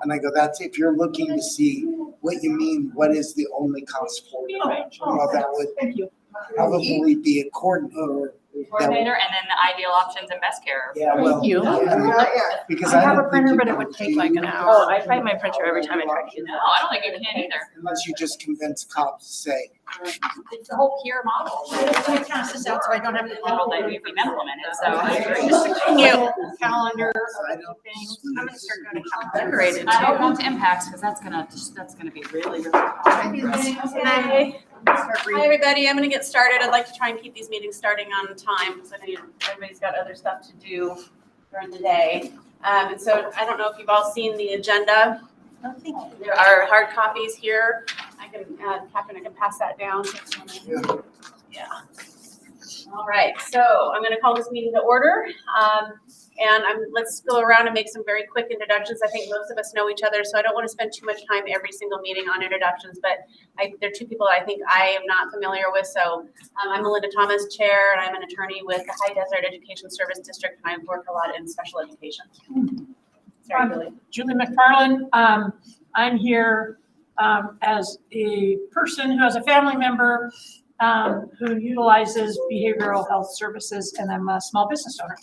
And I go, that's if you're looking to see what you mean, what is the only cost for it? Well, that would probably be a coordinator. Coordinator and then the ideal options and best care. Yeah, well. Thank you. Yeah, because I have don't a printer, think but you it would can take like an change hour. Oh, I find my printer every time I try to use it. No, I don't think you can either. Unless you just convince cops to say, It's the whole peer model. Can I pass this out so I don't have to? Model that we've implemented, so I agree. Calendar, I don't. things. I'm gonna start going to decorated I hope too. not to impacts, because that's gonna be really, really hard. Okay. Hi, everybody. I'm going to get started. I'd like to try and keep these meetings starting on time because I know everybody's got other stuff to do during the day. And so I don't know if you've all seen the agenda. There are hard copies here. I can, Catherine, I can pass that down. Yeah. All right. So I'm going to call this meeting to order. And let's go around and make some very quick introductions. I think most of us know each other, so I don't want to spend too much time every single meeting on introductions, but there are two people I think I am not familiar with. So I'm Melinda Thomas, Chair, and I'm an attorney with the High Desert Education Service District, and I've worked a lot in special education. Sorry, Julie. Julie McFarland. I'm here as a person who has a family member who utilizes behavioral health services, and I'm a small business owner.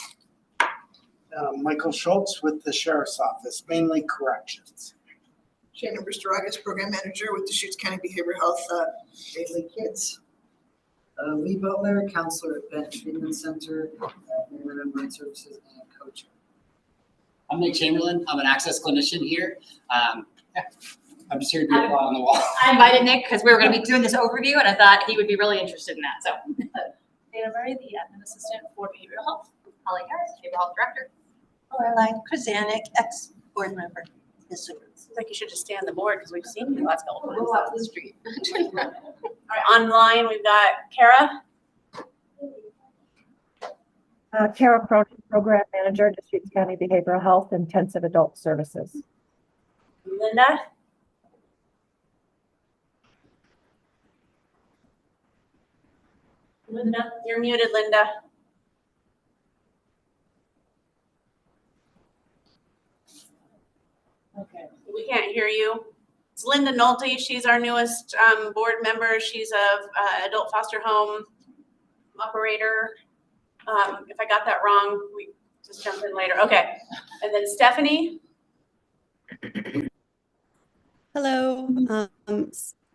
Michael Schultz with the Sheriff's Office, mainly corrections. Shannon Bristaragas, Program Manager with the Deschutes County Behavioral Health Gateway Kids. Lee Butler, Counselor at Bennett Treatment Center, Family Member Services and Coach. I'm Nick Chamberlain. I'm an access clinician here. I'm just here to be a fly on the wall. I invited Nick because we were going to be doing this overview, and I thought he would be really interested in that, so. Dana Murray, the admin assistant for behavioral health. Holly Harris, behavioral health director. Laureline Krasanik, ex-board member. Seems like you should just stay on the board because we've seen you the last couple of times. Go out the street. All right, online, we've got Kara. Kara Cronin, Program Manager, Deschutes County Behavioral Health Intensive Adult Services. Linda. Linda, you're muted, Linda. Okay. We can't hear you. It's Linda Nolte. She's our newest board member. She's a adult foster home operator. If I got that wrong, we just jump in later. Okay. And then Stephanie. Hello,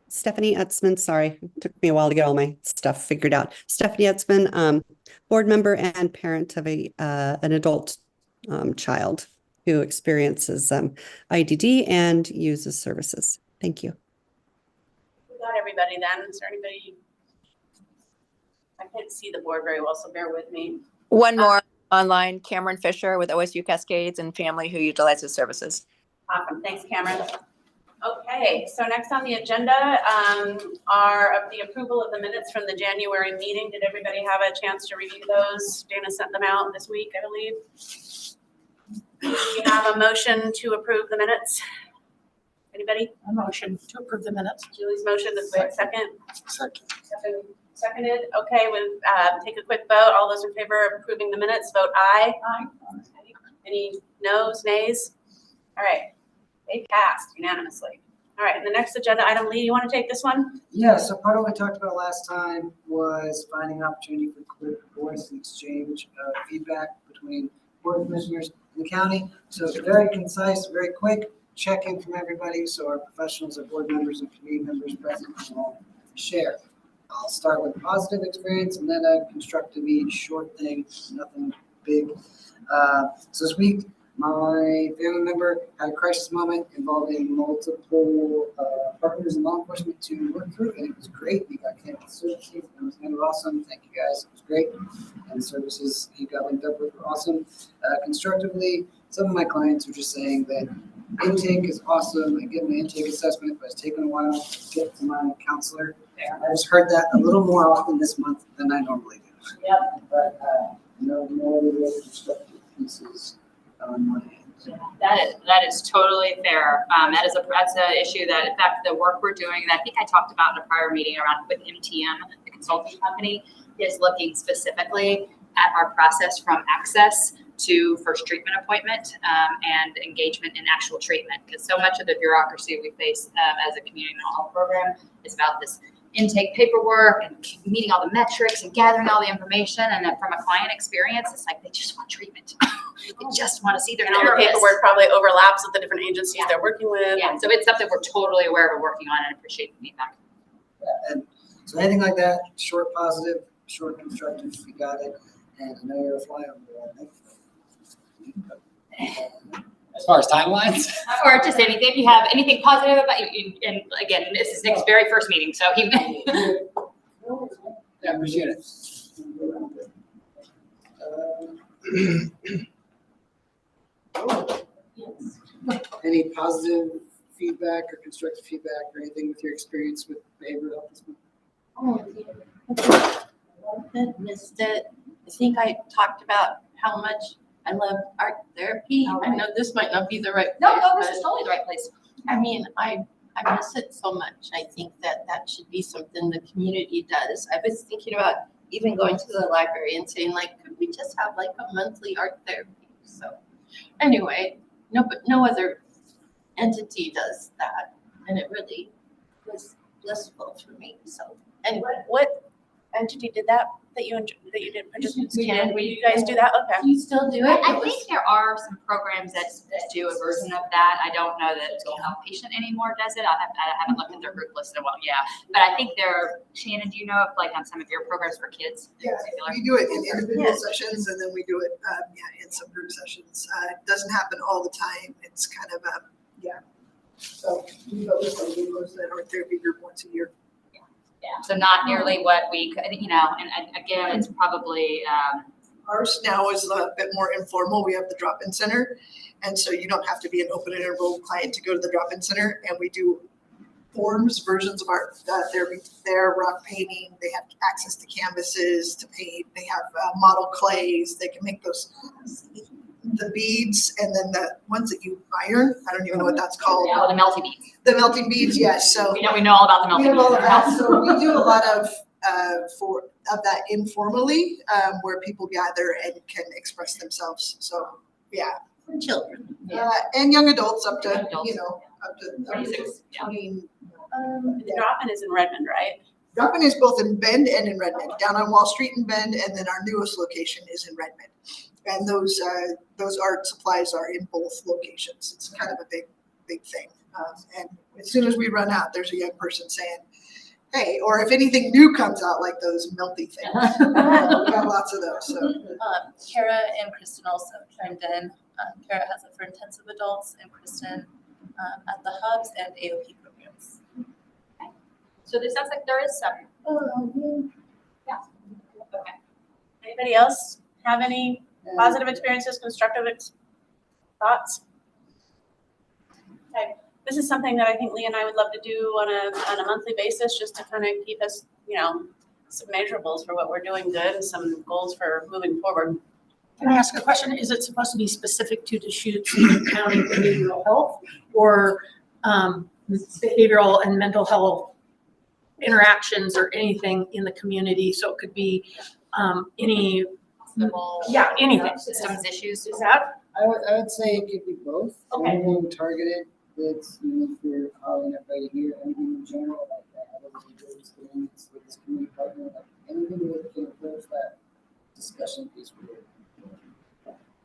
Stephanie Etzman. Sorry, it took me a while to get all my stuff figured out. Stephanie Etzman, board member and parent of an adult child who experiences IDD and uses services. Thank you. We got everybody then. Is there anybody? I can't see the board very well, so bear with me. One more online, Cameron Fisher with OSU Cascades and family who utilizes services. Awesome. Thanks, Cameron. Okay, so next on the agenda are the approval of the minutes from the January meeting. Did everybody have a chance to review those? Dana sent them out this week, I believe. You have a motion to approve the minutes? Anybody? A motion to approve the minutes. Julie's motion, does we have a second? Second. Seconded. Okay, we'll take a quick vote. All those in favor of approving the minutes, vote aye. Aye. Any noes, nays? All right, they passed unanimously. All right, and the next agenda item, Lee, you want to take this one? Yeah, so part of what we talked about last time was finding an opportunity for clear voice and exchange of feedback between board commissioners in the county. So it's very concise, very quick, check-in from everybody so our professionals, our board members and committee members present can all share. I'll start with a positive experience and then a constructive each short thing, nothing big. So this week, my family member had a crisis moment involving multiple partners in law enforcement to work through, and it was great. We got connected services, and it was kind of awesome. Thank you guys, it was great. And the services he got linked up with were awesome. Constructively, some of my clients were just saying that intake is awesome. I get my intake assessment, but it's taken a while to get to my counselor. I just heard that a little more often this month than I normally do. Yep. But no really constructive pieces on my end. That is totally fair. That's an issue that, in fact, the work we're doing, and I think I talked about in a prior meeting around with MTM, the consulting company, is looking specifically at our process from access to first treatment appointment and engagement in actual treatment. Because so much of the bureaucracy we face as a community mental health program is about this intake paperwork and meeting all the metrics and gathering all the information. And then from a client experience, it's like they just want treatment. They just want to see their And all the therapist. paperwork probably overlaps with the different agencies they're working with. Yeah, so it's something we're totally aware of and working on and appreciate the feedback. And so anything like that, short positive, short constructive, you got it. And I know you're a fly on the wall. As far as timelines, Or just anything, if you have anything positive about you, and again, this is Nick's very first meeting, so he. yeah, appreciate it. Any positive feedback or constructive feedback or anything with your experience with behavioral health this month? Missed it. I think I talked about how much I love art therapy. I know this might not be the right place. No, this but is totally the right place. I mean, I miss it so much. I think that should be something the community does. I was thinking about even going to the library and saying like, could we just have like a monthly art therapy? So anyway, no other entity does that. And it really was blissful for me. So anyway. What entity did that you did participate We in? did. Will you guys do that? Okay. Do you still do it? I think there are some programs that do a version of that. I don't know that Mental Outpatient anymore does it. I haven't looked at their group list in a while. Yeah, but I think Shannon, do you know if like on some of your programs for kids in Yeah, particular? we do it in individual sessions and then we do it, in some group sessions. It doesn't happen all the time. It's kind of, So we focus on that art therapy group once a year. Yeah, so not nearly what we could, and again, it's probably, Ours now is a bit more informal. We have the drop-in center. And so you don't have to be an open and enrolled client to go to the drop-in center. And we do versions of art therapy there, rock painting. They have access to canvases to paint. They have model clays. They can make the beads and then the ones that you iron. I don't even know what that's called. the melty beads. The melting beads, yes. So We know all about the melty we have beads. all of that. So we do a lot of that informally, where people gather and can express themselves. So yeah. For children. And young adults up to, Young adults. up to 26, yeah. 20. The drop-in is in Redmond, right? Drop-in is both in Bend and in Redmond, down on Wall Street in Bend, and then our newest location is in Redmond. And those art supplies are in both locations. It's kind of a big thing. And as soon as we run out, there's a young person saying, hey, or if anything new comes out, like those melty things. We got lots of those. So Kara and Kristen also chimed in. Kara has it for intensive adults and Kristen at the hubs and AOP programs. Okay. So this sounds like there is some. Yeah. Okay. Anybody else have any positive experiences, constructive thoughts? Okay. This is something that I think Lee and I would love to do on a monthly basis, just to kind of keep us, some measurables for what we're doing good and some goals for moving forward. Can I ask a question? Is it supposed to be specific to Deschutes County behavioral health or behavioral and mental health interactions or anything in the community? So it could be any, anything. Systems issues. Is that? I would say it could be both. Okay. Anything targeted that's, if you're calling everybody here, anything in general like that, having a good experience with this community partner, like anything that can approach that discussion piece with you.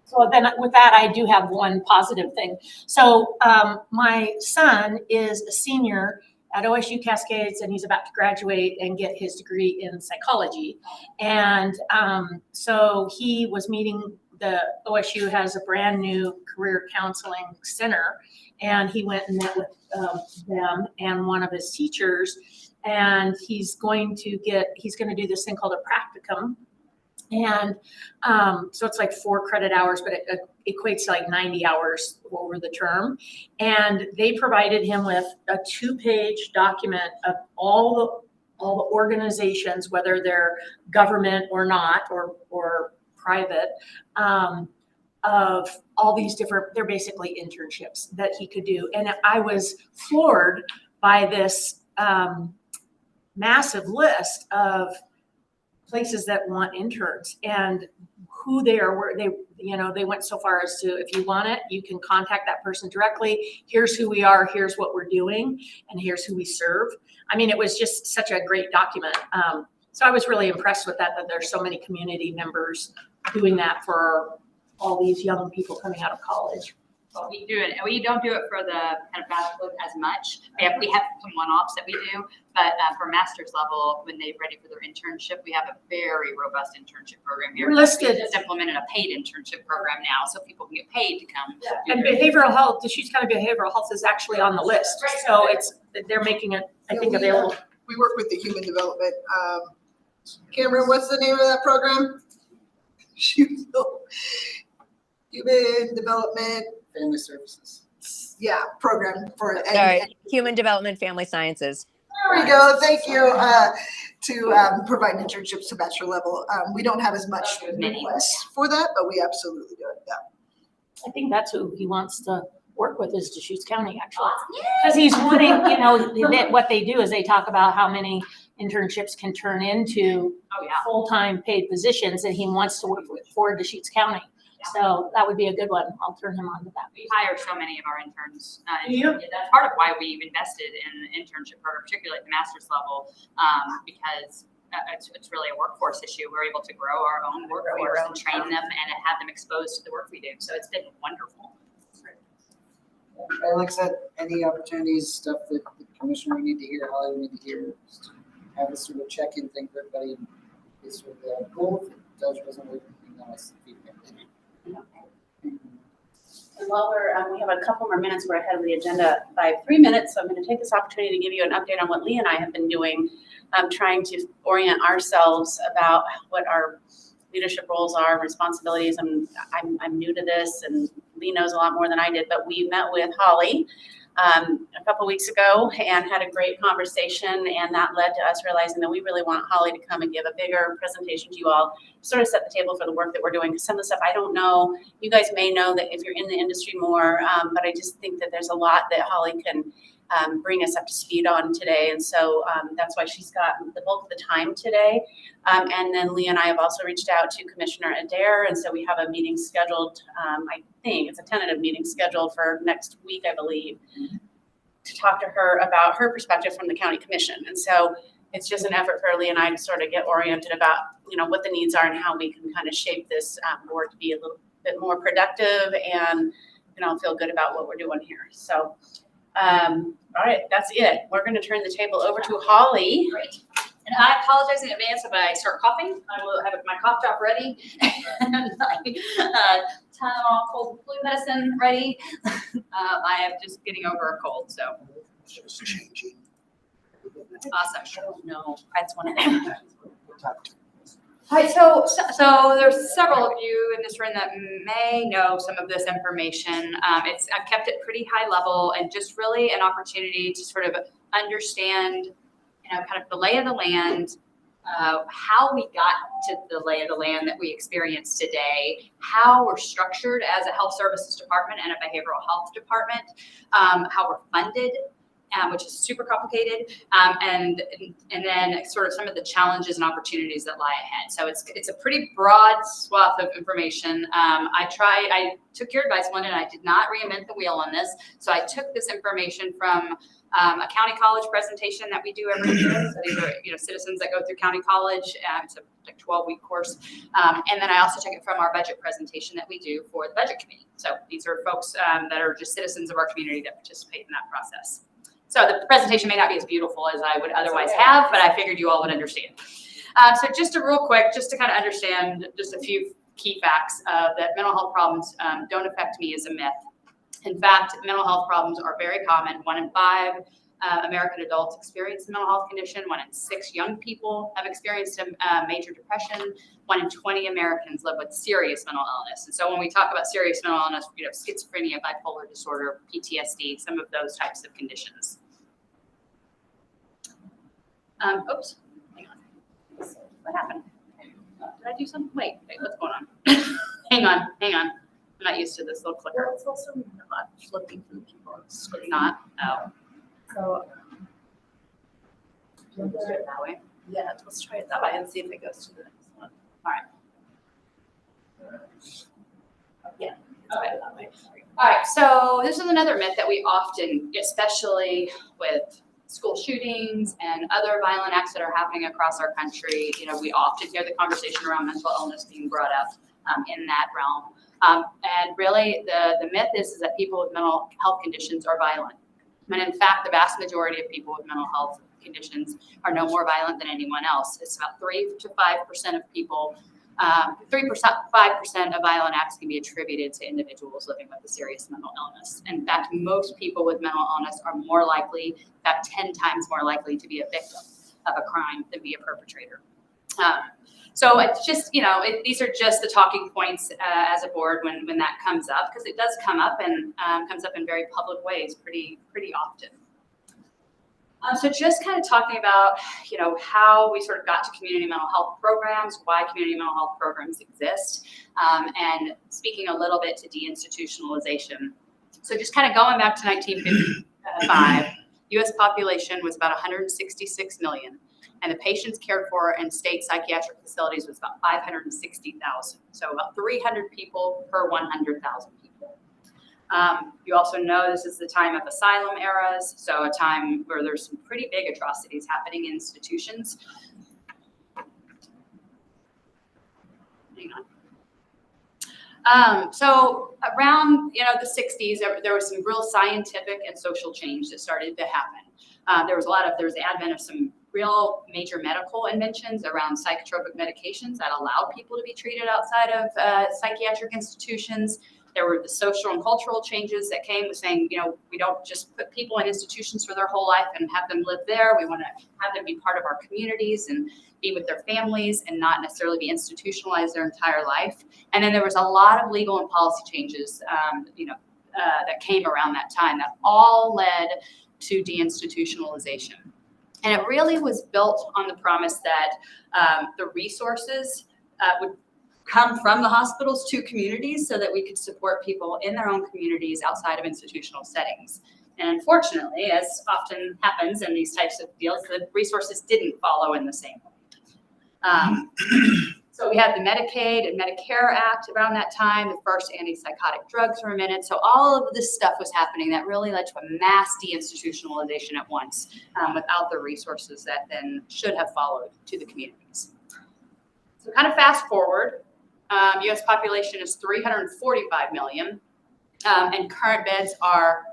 So then with that, I do have one positive thing. So my son is a senior at OSU Cascades and he's about to graduate and get his degree in psychology. And so he was meeting, the OSU has a brand new career counseling center and he went and met with them and one of his teachers and he's going to do this thing called a practicum. And so it's like 4 credit hours, but it equates to like 90 hours over the term. And they provided him with a 2-page document of all the organizations, whether they're government or not, or private, of all these different, they're basically internships that he could do. And I was floored by this massive list of places that want interns and who they are, where they went so far as to, if you want it, you can contact that person directly. Here's who we are, here's what we're doing, and here's who we serve. I mean, it was just such a great document. So I was really impressed with that there's so many community members doing that for all these young people coming out of college. We do it, and we don't do it for the kind of bachelor as much. We have some one-offs that we do, but for master's level, when they're ready for their internship, we have a very robust internship program here. You're listed. We just implemented a paid internship program now, so people can get paid to come. And behavioral health, Deschutes County Behavioral Health is actually on the list. So they're making it, I think, available. We work with the Human Development. Cameron, what's the name of that program? Human Development. Family Services. Yeah, program for. Sorry, Human Development Family Sciences. There we go. Thank you. To provide internships to bachelor level. We don't have as much requests for that, but we absolutely do it. Yeah. I think that's who he wants to work with is Deschutes County, actually. Because he's wanting, what they do is they talk about how many internships can turn into full-time paid positions, and he wants to work for Deschutes County. So that would be a good one. I'll turn him on to that. We hire so many of our interns. Yeah. That's part of why we've invested in the internship program, particularly at the master's level, because it's really a workforce issue. We're able to grow our own workforce and train them and have them exposed to the work we do. So it's been wonderful. And like I said, any opportunities, stuff that the commissioner we need to hear, Holly we need to hear, just to have a sort of check-in thing for everybody. Is sort of the goal. If it does wasn't working, us feedback. And while we have a couple more minutes, we're ahead of the agenda by 3 minutes, so I'm going to take this opportunity to give you an update on what Lee and I have been doing, trying to orient ourselves about what our leadership roles are, responsibilities. I'm new to this, and Lee knows a lot more than I did, but we met with Holly a couple weeks ago and had a great conversation, and that led to us realizing that we really want Holly to come and give a bigger presentation to you all, sort of set the table for the work that we're doing. Because some of the stuff I don't know, you guys may know that if you're in the industry more, but I just think that there's a lot that Holly can bring us up to speed on today. And so that's why she's got the bulk of the time today. And then Lee and I have also reached out to Commissioner Adair. And so we have a meeting scheduled, I think it's a tentative meeting scheduled for next week, I believe, to talk to her about her perspective from the county commission. And so it's just an effort for Lee and I to sort of get oriented about, what the needs are and how we can kind of shape this board to be a little bit more productive and, feel good about what we're doing here. So, all right, that's it. We're going to turn the table over to Holly. Great. And I apologize in advance if I start coughing. I will have my cough drop ready and my Tylenol cold flu medicine ready. I am just getting over a cold, so. Awesome. I don't know. That's one of them. Hi, so there's several of you in this room that may know some of this information. I've kept it pretty high level and just really an opportunity to sort of understand, kind of the lay of the land, how we got to the lay of the land that we experience today, how we're structured as a health services department and a behavioral health department, how we're funded, which is super complicated, and then sort of some of the challenges and opportunities that lie ahead. So it's a pretty broad swath of information. I took your advice, Linda, and I did not reinvent the wheel on this. So I took this information from a county college presentation that we do every year. So these are citizens that go through county college. It's a 12-week course, and then I also took it from our budget presentation that we do for the budget committee. So these are folks that are just citizens of our community that participate in that process. So the presentation may not be as beautiful as I would otherwise have, but I figured you all would understand. So just real quick, just to kind of understand just a few key facts that mental health problems don't affect me as a myth. In fact, mental health problems are very common. 1 in 5 American adults experience a mental health condition. 1 in 6 young people have experienced a major depression. 1 in 20 Americans live with serious mental illness. And so when we talk about serious mental illness, schizophrenia, bipolar disorder, PTSD, some of those types of conditions. Oops, hang on. What happened? Did I do something? Wait, what's going on? hang on. I'm not used to this little clicker. Well, it's also not flipping from people. It's not. Oh. So, Let's do it that way. yeah, let's try it that way and see if it goes to the next one. All right. Yeah. Okay. All right, so this is another myth that we often, especially with school shootings and other violent acts that are happening across our country, we often hear the conversation around mental illness being brought up in that realm. And really, the myth is that people with mental health conditions are violent. And in fact, the vast majority of people with mental health conditions are no more violent than anyone else. It's about 3 to 5% of people. 5% of violent acts can be attributed to individuals living with a serious mental illness. In fact, most people with mental illness are more likely, about 10 times more likely to be a victim of a crime than be a perpetrator. So it's just, these are just the talking points as a board when that comes up, because it does come up and comes up in very public ways pretty often. So just kind of talking about, how we sort of got to community mental health programs, why community mental health programs exist, and speaking a little bit to deinstitutionalization. So just kind of going back to 1955, U.S. population was about 166 million, and the patients cared for in state psychiatric facilities was about 560,000. So about 300 people per 100,000 people. You also know this is the time of asylum eras, so a time where there's some pretty big atrocities happening in institutions. Hang on. So around the 60s, there was some real scientific and social change that started to happen. There was the advent of some real major medical inventions around psychotropic medications that allowed people to be treated outside of psychiatric institutions. There were the social and cultural changes that came with saying, we don't just put people in institutions for their whole life and have them live there. We want to have them be part of our communities and be with their families and not necessarily be institutionalized their entire life. And then there was a lot of legal and policy changes, that came around that time that all led to deinstitutionalization. And it really was built on the promise that the resources would come from the hospitals to communities so that we could support people in their own communities outside of institutional settings. And unfortunately, as often happens in these types of deals, the resources didn't follow in the same way. So we had the Medicaid and Medicare Act around that time. The first antipsychotic drugs were invented. So all of this stuff was happening that really led to a mass deinstitutionalization at once without the resources that then should have followed to the communities. So kind of fast forward, U.S. population is 345 million, and current beds are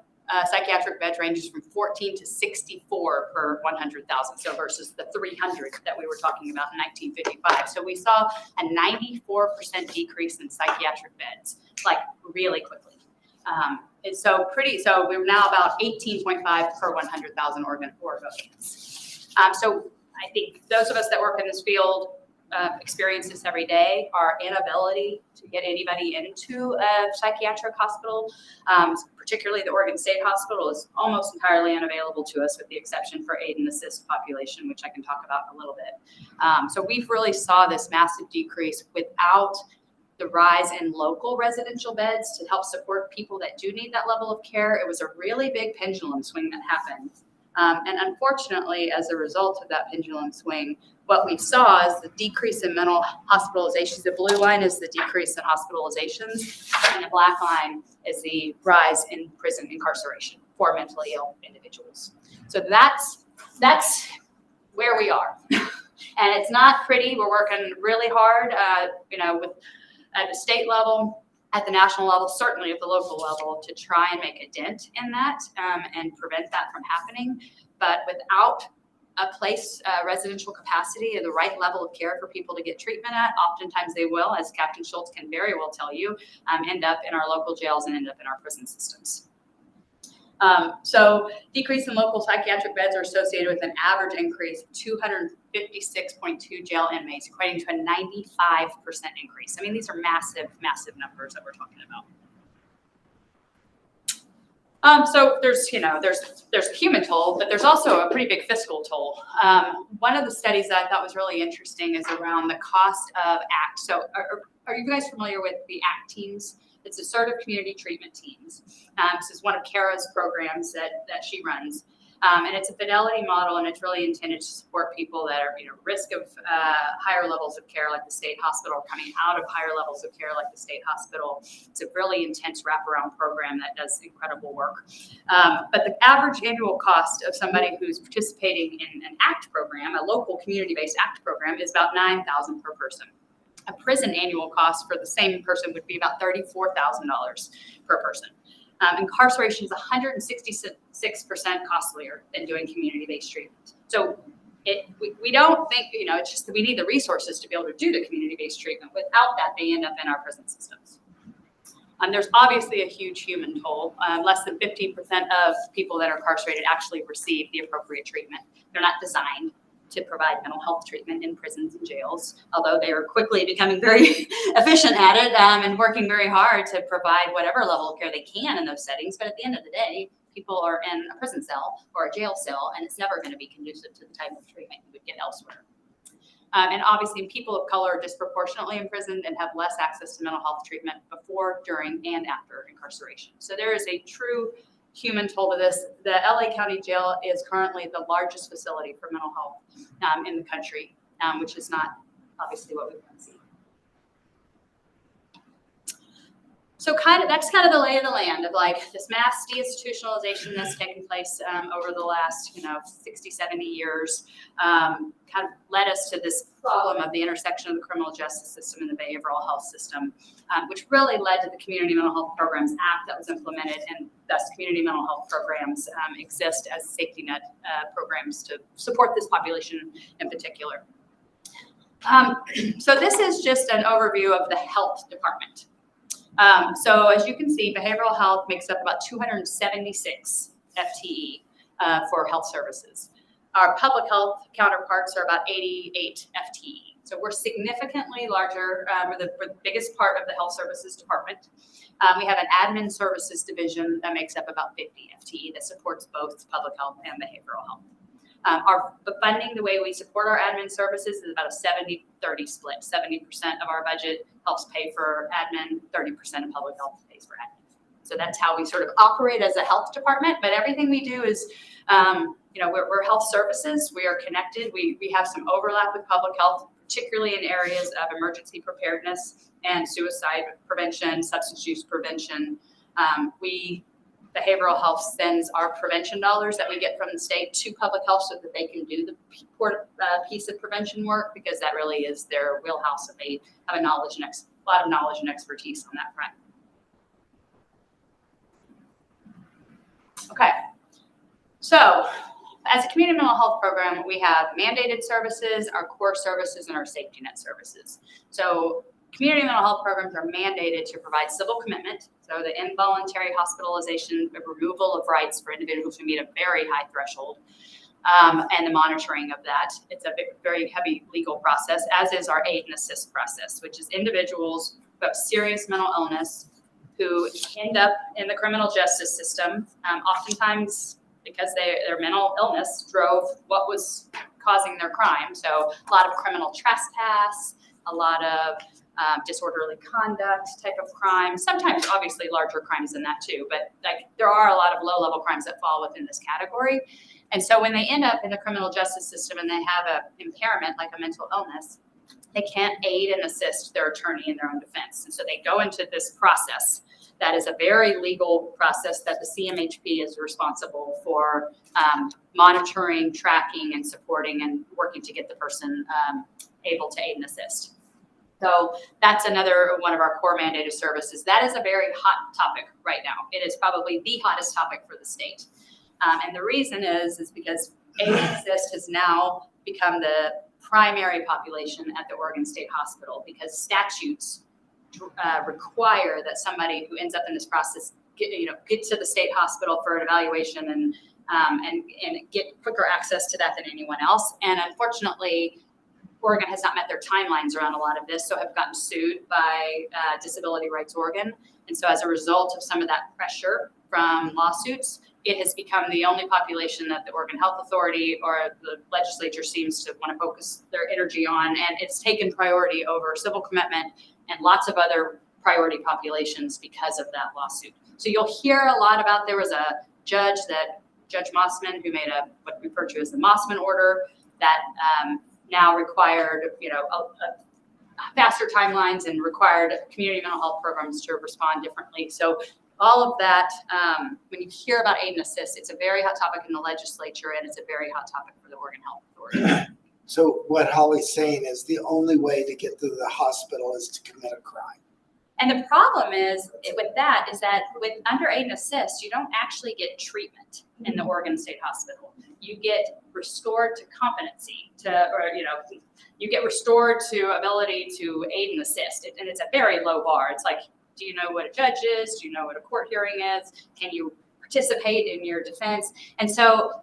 psychiatric beds ranges from 14 to 64 per 100,000. So versus the 300 that we were talking about in 1955. So we saw a 94% decrease in psychiatric beds, like really quickly. So we're now about 18.5 per 100,000 organs. So I think those of us that work in this field experience this every day. Our inability to get anybody into a psychiatric hospital, particularly the Oregon State Hospital, is almost entirely unavailable to us, with the exception for aid and assist population, which I can talk about in a little bit. So we've really saw this massive decrease without the rise in local residential beds to help support people that do need that level of care. It was a really big pendulum swing that happened. And unfortunately, as a result of that pendulum swing, what we saw is the decrease in mental hospitalizations. The blue line is the decrease in hospitalizations, and the black line is the rise in prison incarceration for mentally ill individuals. So that's where we are. And it's not pretty. We're working really hard, at the state level, at the national level, certainly at the local level, to try and make a dent in that and prevent that from happening. But without a place, residential capacity, and the right level of care for people to get treatment at, oftentimes they will, as Captain Schultz can very well tell you, end up in our local jails and end up in our prison systems. So decrease in local psychiatric beds are associated with an average increase of 256.2 jail inmates, equating to a 95% increase. I mean, these are massive, massive numbers that we're talking about. So there's a human toll, but there's also a pretty big fiscal toll. One of the studies that I thought was really interesting is around the cost of ACT. So are you guys familiar with the ACT teams? It's assertive community treatment teams. This is one of Kara's programs that she runs. And it's a fidelity model, and it's really intended to support people that are, risk of higher levels of care like the state hospital, coming out of higher levels of care like the state hospital. It's a really intense wraparound program that does incredible work. But the average annual cost of somebody who's participating in an ACT program, a local community-based ACT program, is about $9,000 per person. A prison annual cost for the same person would be about $34,000 per person. Incarceration is 166% costlier than doing community-based treatment. So we don't think, it's just that we need the resources to be able to do the community-based treatment. Without that, they end up in our prison systems. There's obviously a huge human toll. Less than 15% of people that are incarcerated actually receive the appropriate treatment. They're not designed to provide mental health treatment in prisons and jails, although they are quickly becoming very efficient at it and working very hard to provide whatever level of care they can in those settings. But at the end of the day, people are in a prison cell or a jail cell, and it's never going to be conducive to the type of treatment you would get elsewhere. And obviously, people of color are disproportionately imprisoned and have less access to mental health treatment before, during, and after incarceration. So there is a true human toll to this. The LA County Jail is currently the largest facility for mental health in the country, which is not obviously what we want to see. So that's kind of the lay of the land of like this mass deinstitutionalization that's taken place over the last 60, 70 years kind of led us to this problem of the intersection of the criminal justice system and the behavioral health system, which really led to the Community Mental Health Programs Act that was implemented, and thus community mental health programs exist as safety net programs to support this population in particular. So this is just an overview of the health department. So as you can see, behavioral health makes up about 276 FTE for health services. Our public health counterparts are about 88 FTE. So we're significantly larger. We're the biggest part of the health services department. We have an admin services division that makes up about 50 FTE that supports both public health and behavioral health. The funding, the way we support our admin services is about a 70-30 split. 70% of our budget helps pay for admin, 30% of public health pays for admin. So that's how we sort of operate as a health department, but everything we do is, we're health services. We are connected. We have some overlap with public health, particularly in areas of emergency preparedness and suicide prevention, substance use prevention. Behavioral health sends our prevention dollars that we get from the state to public health so that they can do the piece of prevention work, because that really is their wheelhouse, and they have a lot of knowledge and expertise on that front. Okay, so as a community mental health program, we have mandated services, our core services, and our safety net services. So community mental health programs are mandated to provide civil commitment, so the involuntary hospitalization, the removal of rights for individuals who meet a very high threshold, and the monitoring of that. It's a very heavy legal process, as is our aid and assist process, which is individuals who have serious mental illness who end up in the criminal justice system, oftentimes because their mental illness drove what was causing their crime. So a lot of criminal trespass, a lot of disorderly conduct type of crimes, sometimes obviously larger crimes than that too, but there are a lot of low-level crimes that fall within this category. And so when they end up in the criminal justice system and they have an impairment like a mental illness, they can't aid and assist their attorney in their own defense. And so they go into this process that is a very legal process that the CMHP is responsible for monitoring, tracking, and supporting and working to get the person able to aid and assist. So that's another one of our core mandated services. That is a very hot topic right now. It is probably the hottest topic for the state. And the reason is because aid and assist has now become the primary population at the Oregon State Hospital, because statutes require that somebody who ends up in this process get to the state hospital for an evaluation and get quicker access to that than anyone else. And unfortunately, Oregon has not met their timelines around a lot of this, so have gotten sued by Disability Rights Oregon. And so as a result of some of that pressure from lawsuits, it has become the only population that the Oregon Health Authority or the legislature seems to want to focus their energy on. And it's taken priority over civil commitment and lots of other priority populations because of that lawsuit. So you'll hear a lot about, there was a judge that Judge Mossman, who made what we refer to as the Mossman order that now required, faster timelines and required community mental health programs to respond differently. So all of that, when you hear about aid and assist, it's a very hot topic in the legislature, and it's a very hot topic for the Oregon Health Authority. So what Holly's saying is the only way to get to the hospital is to commit a crime. And the problem is with that is that with under aid and assist, you don't actually get treatment in the Oregon State Hospital. You get restored to competency, you get restored to ability to aid and assist. And it's a very low bar. It's like, do you know what a judge is? Do you know what a court hearing is? Can you participate in your defense? And so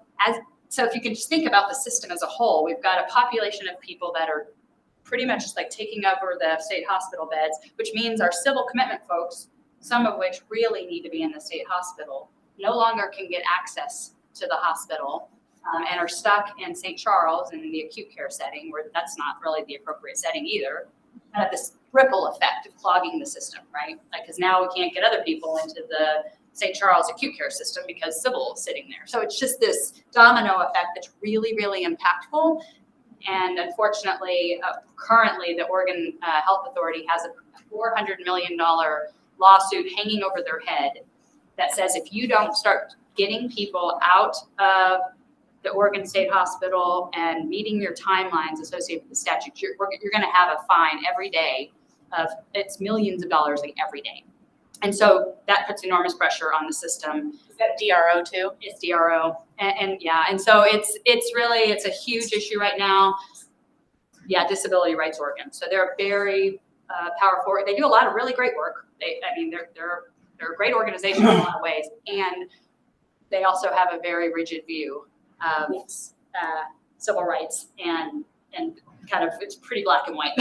if you can just think about the system as a whole, we've got a population of people that are pretty much just like taking over the state hospital beds, which means our civil commitment folks, some of which really need to be in the state hospital, no longer can get access to the hospital and are stuck in St. Charles in the acute care setting, where that's not really the appropriate setting either. And have this ripple effect of clogging the system, right? Because now we can't get other people into the St. Charles acute care system because civil is sitting there. So it's just this domino effect that's really, really impactful. And unfortunately, currently the Oregon Health Authority has a $400 million lawsuit hanging over their head that says if you don't start getting people out of the Oregon State Hospital and meeting your timelines associated with the statute, you're going to have a fine every day of it's millions of dollars every day. And so that puts enormous pressure on the system. Is that DRO too? It's DRO. And so it's a huge issue right now. Yeah, Disability Rights Oregon. So they're very powerful. They do a lot of really great work. They're a great organization in a lot of ways. And they also have a very rigid view of civil rights and kind of, it's pretty black and white.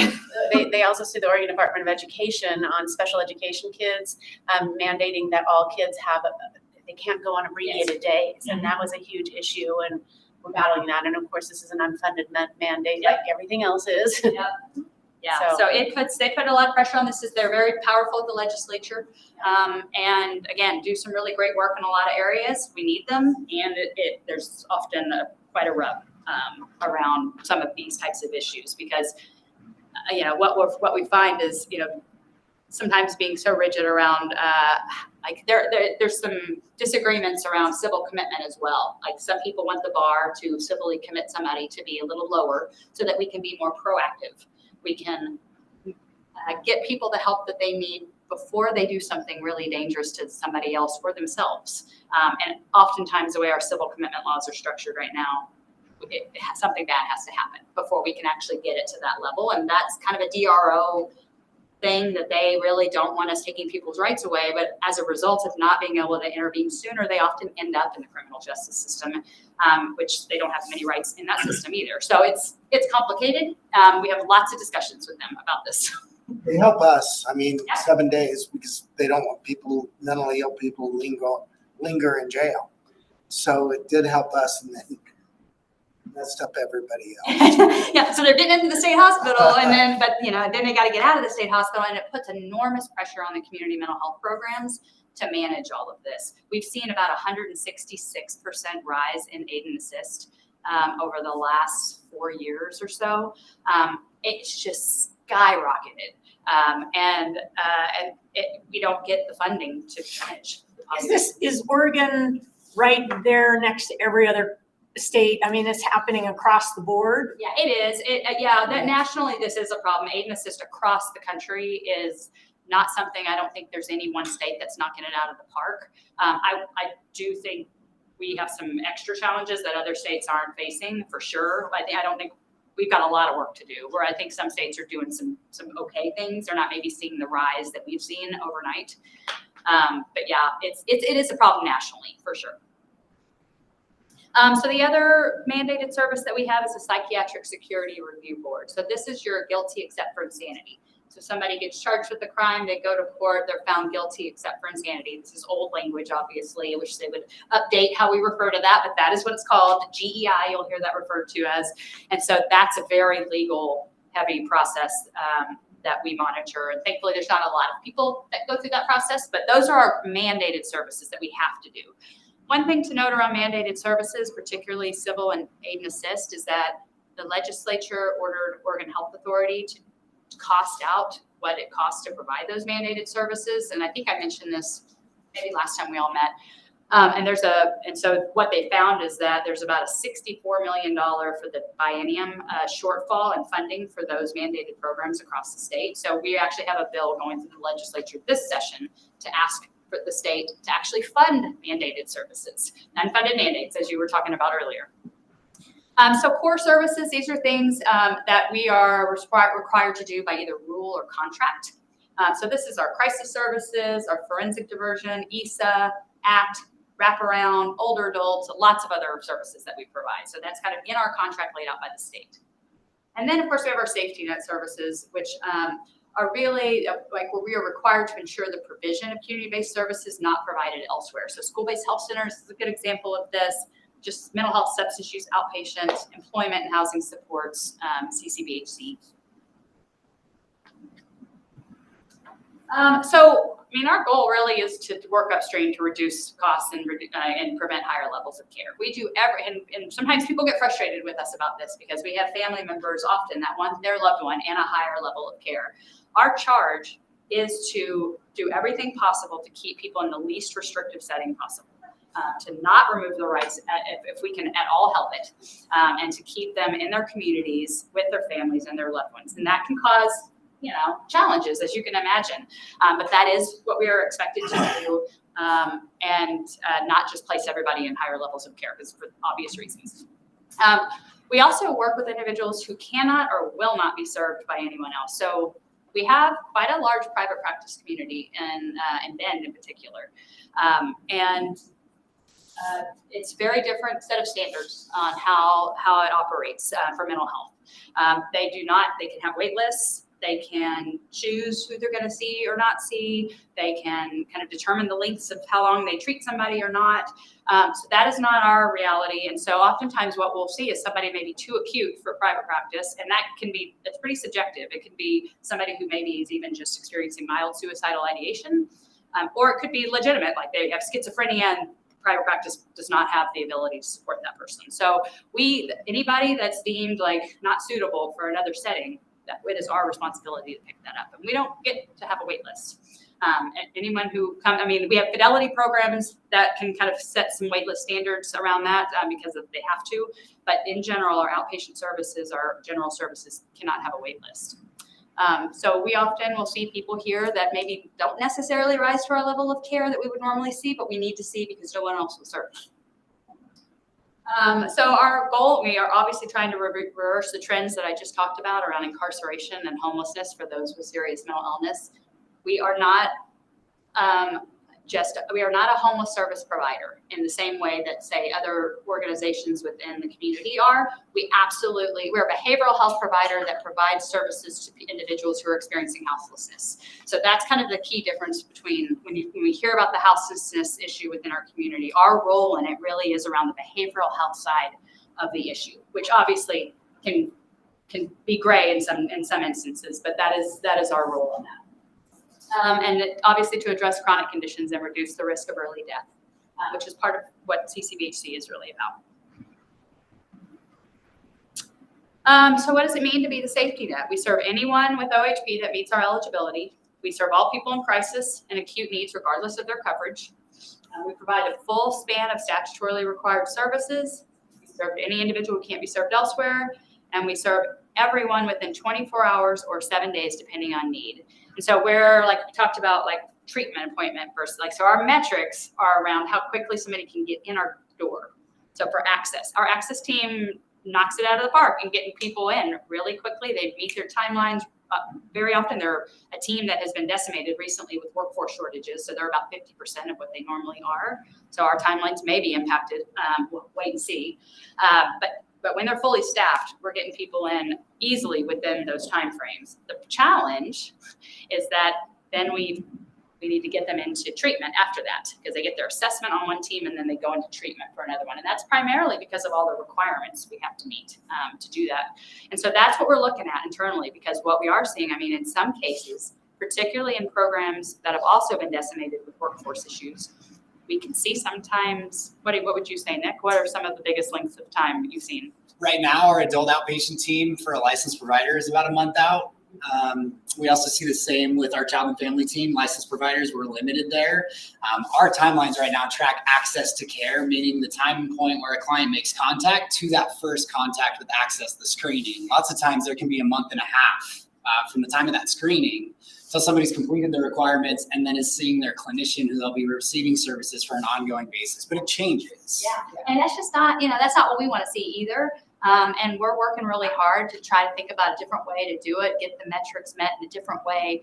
They also sue the Oregon Department of Education on special education kids, mandating that all kids they can't go on abbreviated days. And that was a huge issue, and we're battling that. And of course, this is an unfunded mandate like everything else is. Yeah, so they put a lot of pressure on this. They're very powerful at the legislature. And again, do some really great work in a lot of areas. We need them, and there's often quite a rub around some of these types of issues because, what we find is, sometimes being so rigid around, there's some disagreements around civil commitment as well. Like some people want the bar to civilly commit somebody to be a little lower so that we can be more proactive. We can get people the help that they need before they do something really dangerous to somebody else or themselves. And oftentimes the way our civil commitment laws are structured right now, something bad has to happen before we can actually get it to that level. And that's kind of a DRO thing that they really don't want us taking people's rights away. But as a result of not being able to intervene sooner, they often end up in the criminal justice system, which they don't have many rights in that system either. So it's complicated. We have lots of discussions with them about this. They help us. 7 days because they don't want mentally ill people linger in jail. So it did help us, and then messed up everybody else. Yeah, so they're getting into the state hospital, and then they got to get out of the state hospital, and it puts enormous pressure on the community mental health programs to manage all of this. We've seen about 166% rise in aid and assist over the last 4 years or so. It's just skyrocketed, and we don't get the funding to manage. Is Oregon right there next to every other state? It's happening across the board. Yeah, it is. Nationally, this is a problem. Aid and assist across the country is not something, I don't think there's any one state that's knocking it out of the park. I do think we have some extra challenges that other states aren't facing, for sure. I don't think we've got a lot of work to do, where I think some states are doing some okay things. They're not maybe seeing the rise that we've seen overnight. But yeah, it is a problem nationally, for sure. So the other mandated service that we have is a psychiatric security review board. So this is your guilty except for insanity. So somebody gets charged with a crime, they go to court, they're found guilty except for insanity. This is old language, obviously. I wish they would update how we refer to that, but that is what it's called. GEI, you'll hear that referred to as. And so that's a very legal heavy process that we monitor. And thankfully, there's not a lot of people that go through that process, but those are our mandated services that we have to do. One thing to note around mandated services, particularly civil and aid and assist, is that the legislature ordered Oregon Health Authority to cost out what it costs to provide those mandated services. And I think I mentioned this maybe last time we all met. And so what they found is that there's about a $64 million for the biennium shortfall in funding for those mandated programs across the state. So we actually have a bill going through the legislature this session to ask for the state to actually fund mandated services, unfunded mandates, as you were talking about earlier. So core services, these are things that we are required to do by either rule or contract. So this is our crisis services, our forensic diversion, ESA, ACT, wraparound, older adults, lots of other services that we provide. So that's kind of in our contract laid out by the state. And then, of course, we have our safety net services, which are really like where we are required to ensure the provision of community-based services not provided elsewhere. So school-based health centers is a good example of this. Just mental health, substance use, outpatient, employment and housing supports, CCBHC. So, I mean, our goal really is to work upstream to reduce costs and prevent higher levels of care. We do and sometimes people get frustrated with us about this because we have family members often that want their loved one in a higher level of care. Our charge is to do everything possible to keep people in the least restrictive setting possible. To not remove the rights if we can at all help it, and to keep them in their communities with their families and their loved ones. And that can cause, challenges, as you can imagine. But that is what we are expected to do, and not just place everybody in higher levels of care, because for obvious reasons. We also work with individuals who cannot or will not be served by anyone else. So we have quite a large private practice community in Bend in particular. It's a very different set of standards on how it operates for mental health. They can have wait lists. They can choose who they're going to see or not see. They can kind of determine the lengths of how long they treat somebody or not. So that is not our reality. And so oftentimes what we'll see is somebody maybe too acute for private practice. And it's pretty subjective. It could be somebody who maybe is even just experiencing mild suicidal ideation. Or it could be legitimate, like they have schizophrenia and private practice does not have the ability to support that person. So anybody that's deemed like not suitable for another setting, it is our responsibility to pick that up. And we don't get to have a wait list. And anyone who comes, we have fidelity programs that can kind of set some wait list standards around that because they have to. But in general, our outpatient services, our general services cannot have a wait list. So we often will see people here that maybe don't necessarily rise to our level of care that we would normally see, but we need to see because no one else will serve them. So our goal, we are obviously trying to reverse the trends that I just talked about around incarceration and homelessness for those with serious mental illness. We are not a homeless service provider in the same way that, say, other organizations within the community are. We're a behavioral health provider that provides services to individuals who are experiencing houselessness. So that's kind of the key difference between when we hear about the houselessness issue within our community, our role in it really is around the behavioral health side of the issue, which obviously can be gray in some instances, but that is our role in that. And obviously to address chronic conditions and reduce the risk of early death, which is part of what CCBHC is really about. So what does it mean to be the safety net? We serve anyone with OHP that meets our eligibility. We serve all people in crisis and acute needs regardless of their coverage. We provide a full span of statutorily required services. We serve any individual who can't be served elsewhere. And we serve everyone within 24 hours or 7 days, depending on need. And so we're, like we talked about, like treatment appointment versus so our metrics are around how quickly somebody can get in our door. So for access, our access team knocks it out of the park and getting people in really quickly. They meet their timelines. Very often they're a team that has been decimated recently with workforce shortages. So they're about 50% of what they normally are. So our timelines may be impacted. We'll wait and see. But when they're fully staffed, we're getting people in easily within those timeframes. The challenge is that then we need to get them into treatment after that because they get their assessment on one team and then they go into treatment for another one. And that's primarily because of all the requirements we have to meet to do that. And so that's what we're looking at internally because what we are seeing, in some cases, particularly in programs that have also been decimated with workforce issues, we can see sometimes, what would you say, Nick? What are some of the biggest lengths of time you've seen? Right now, our adult outpatient team for a licensed provider is about a month out. We also see the same with our child and family team. Licensed providers, we're limited there. Our timelines right now track access to care, meaning the time and point where a client makes contact to that first contact with access, the screening. Lots of times there can be a month and a half from the time of that screening till somebody's completed their requirements and then is seeing their clinician who they'll be receiving services for an ongoing basis, but it changes. Yeah, and that's just not, that's not what we want to see either. And we're working really hard to try to think about a different way to do it, get the metrics met in a different way,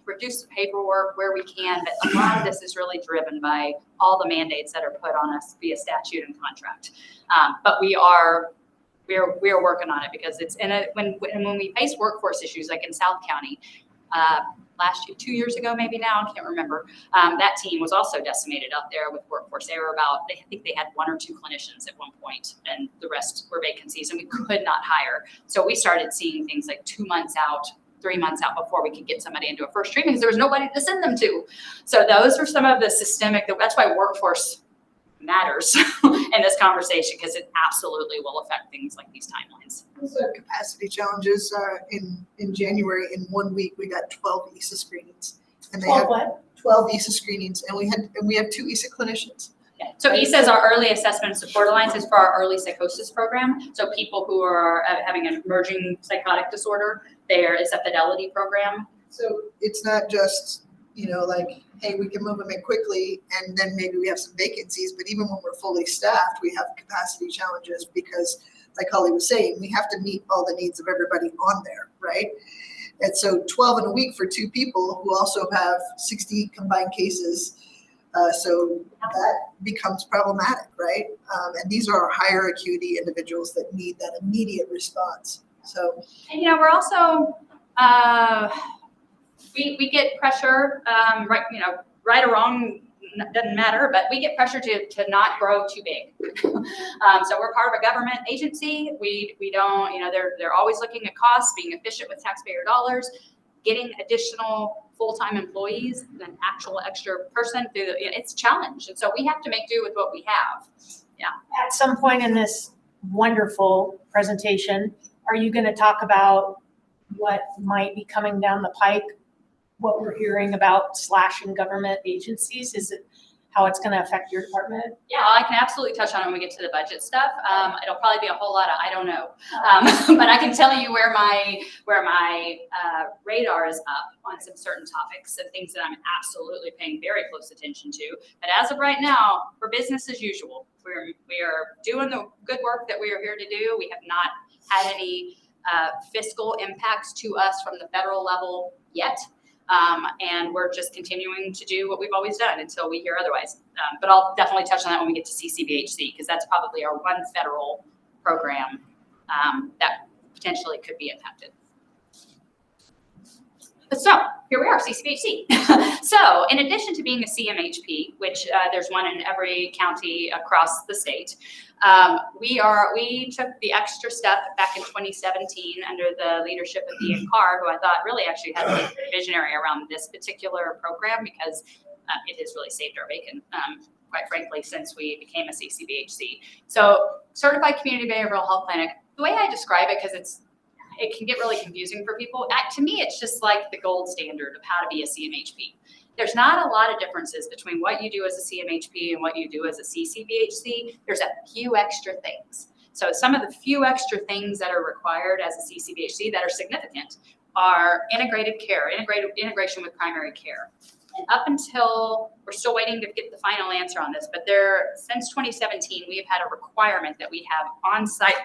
reduce the paperwork where we can. But a lot of this is really driven by all the mandates that are put on us via statute and contract. But we are working on it because it's when we face workforce issues like in South County, last year, 2 years ago, maybe now, I can't remember. That team was also decimated out there with workforce. They were I think they had 1 or 2 clinicians at one point, and the rest were vacancies, and we could not hire. So we started seeing things like 2 months out, 3 months out before we could get somebody into a first treatment because there was nobody to send them to. So those are some of the systemic, that's why workforce matters in this conversation, because it absolutely will affect things like these timelines. Capacity challenges in January. In 1 week, we got 12 ESA screenings, and they had 12 ESA screenings, and we have 2 ESA clinicians. Yeah. So ESA is our Early Assessment Support Alliance, is for our early psychosis program. So people who are having an emerging psychotic disorder, there is a fidelity program. So it's not just like, hey, we can move them in quickly and then maybe we have some vacancies, but even when we're fully staffed, we have capacity challenges because, like Holly was saying, we have to meet all the needs of everybody on there, right? And so 12 in a week for 2 people who also have 60 combined cases, so that becomes problematic, right? And these are our higher acuity individuals that need that immediate response. So, and we're also, we get pressure, right or wrong, doesn't matter, but we get pressure to not grow too big. So we're part of a government agency. We don't, they're always looking at costs, being efficient with taxpayer dollars, getting additional full-time employees, an actual extra person through it's a challenge. And so we have to make do with what we have. Yeah. At some point in this wonderful presentation, are you going to talk about what might be coming down the pike? What we're hearing about slashing government agencies? Is it how it's going to affect your department? Yeah, I can absolutely touch on it when we get to the budget stuff. It'll probably be a whole lot of I don't know, but I can tell you where my radar is up on some certain topics and things that I'm absolutely paying very close attention to. But as of right now, we're business as usual. We are doing the good work that we are here to do. We have not had any fiscal impacts to us from the federal level yet. And we're just continuing to do what we've always done until we hear otherwise. But I'll definitely touch on that when we get to CCBHC, because that's probably our one federal program that potentially could be impacted. So here we are, CCBHC. So in addition to being a CMHP, which there's one in every county across the state, we took the extra step back in 2017 under the leadership of Ian Carr, who I thought really actually had a visionary around this particular program because it has really saved our bacon, quite frankly, since we became a CCBHC. So Certified Community Behavioral Health Clinic, the way I describe it, because it can get really confusing for people. To me, it's just like the gold standard of how to be a CMHP. There's not a lot of differences between what you do as a CMHP and what you do as a CCBHC. There's a few extra things. So some of the few extra things that are required as a CCBHC that are significant are integrated care, integration with primary care. And up until, we're still waiting to get the final answer on this, but since 2017, we have had a requirement that we have on-site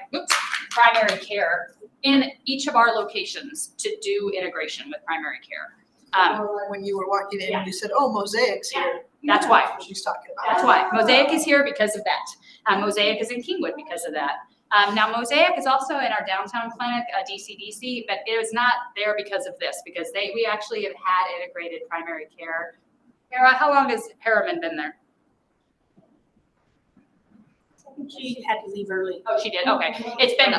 primary care in each of our locations to do integration with primary care. When you were walking in, you said, "Oh, Mosaic's here." That's why. That's what she's talking about. That's why. Mosaic is here because of that. Mosaic is in Kingwood because of that. Now, Mosaic is also in our downtown clinic, DCDC, but it is not there because of this, because we actually have had integrated primary care. Hera, how long has Harriman been there? She had to leave early. Oh, she did, okay. It's been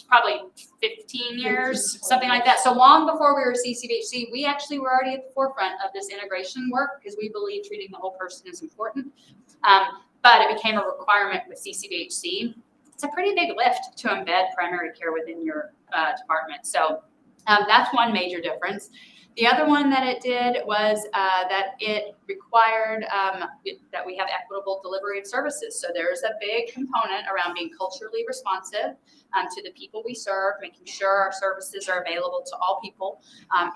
probably 15 years, something like that. So long before we were CCBHC, we actually were already at the forefront of this integration work because we believe treating the whole person is important. But it became a requirement with CCBHC. It's a pretty big lift to embed primary care within your department. So that's one major difference. The other one that it did was that it required that we have equitable delivery of services. So there's a big component around being culturally responsive to the people we serve, making sure our services are available to all people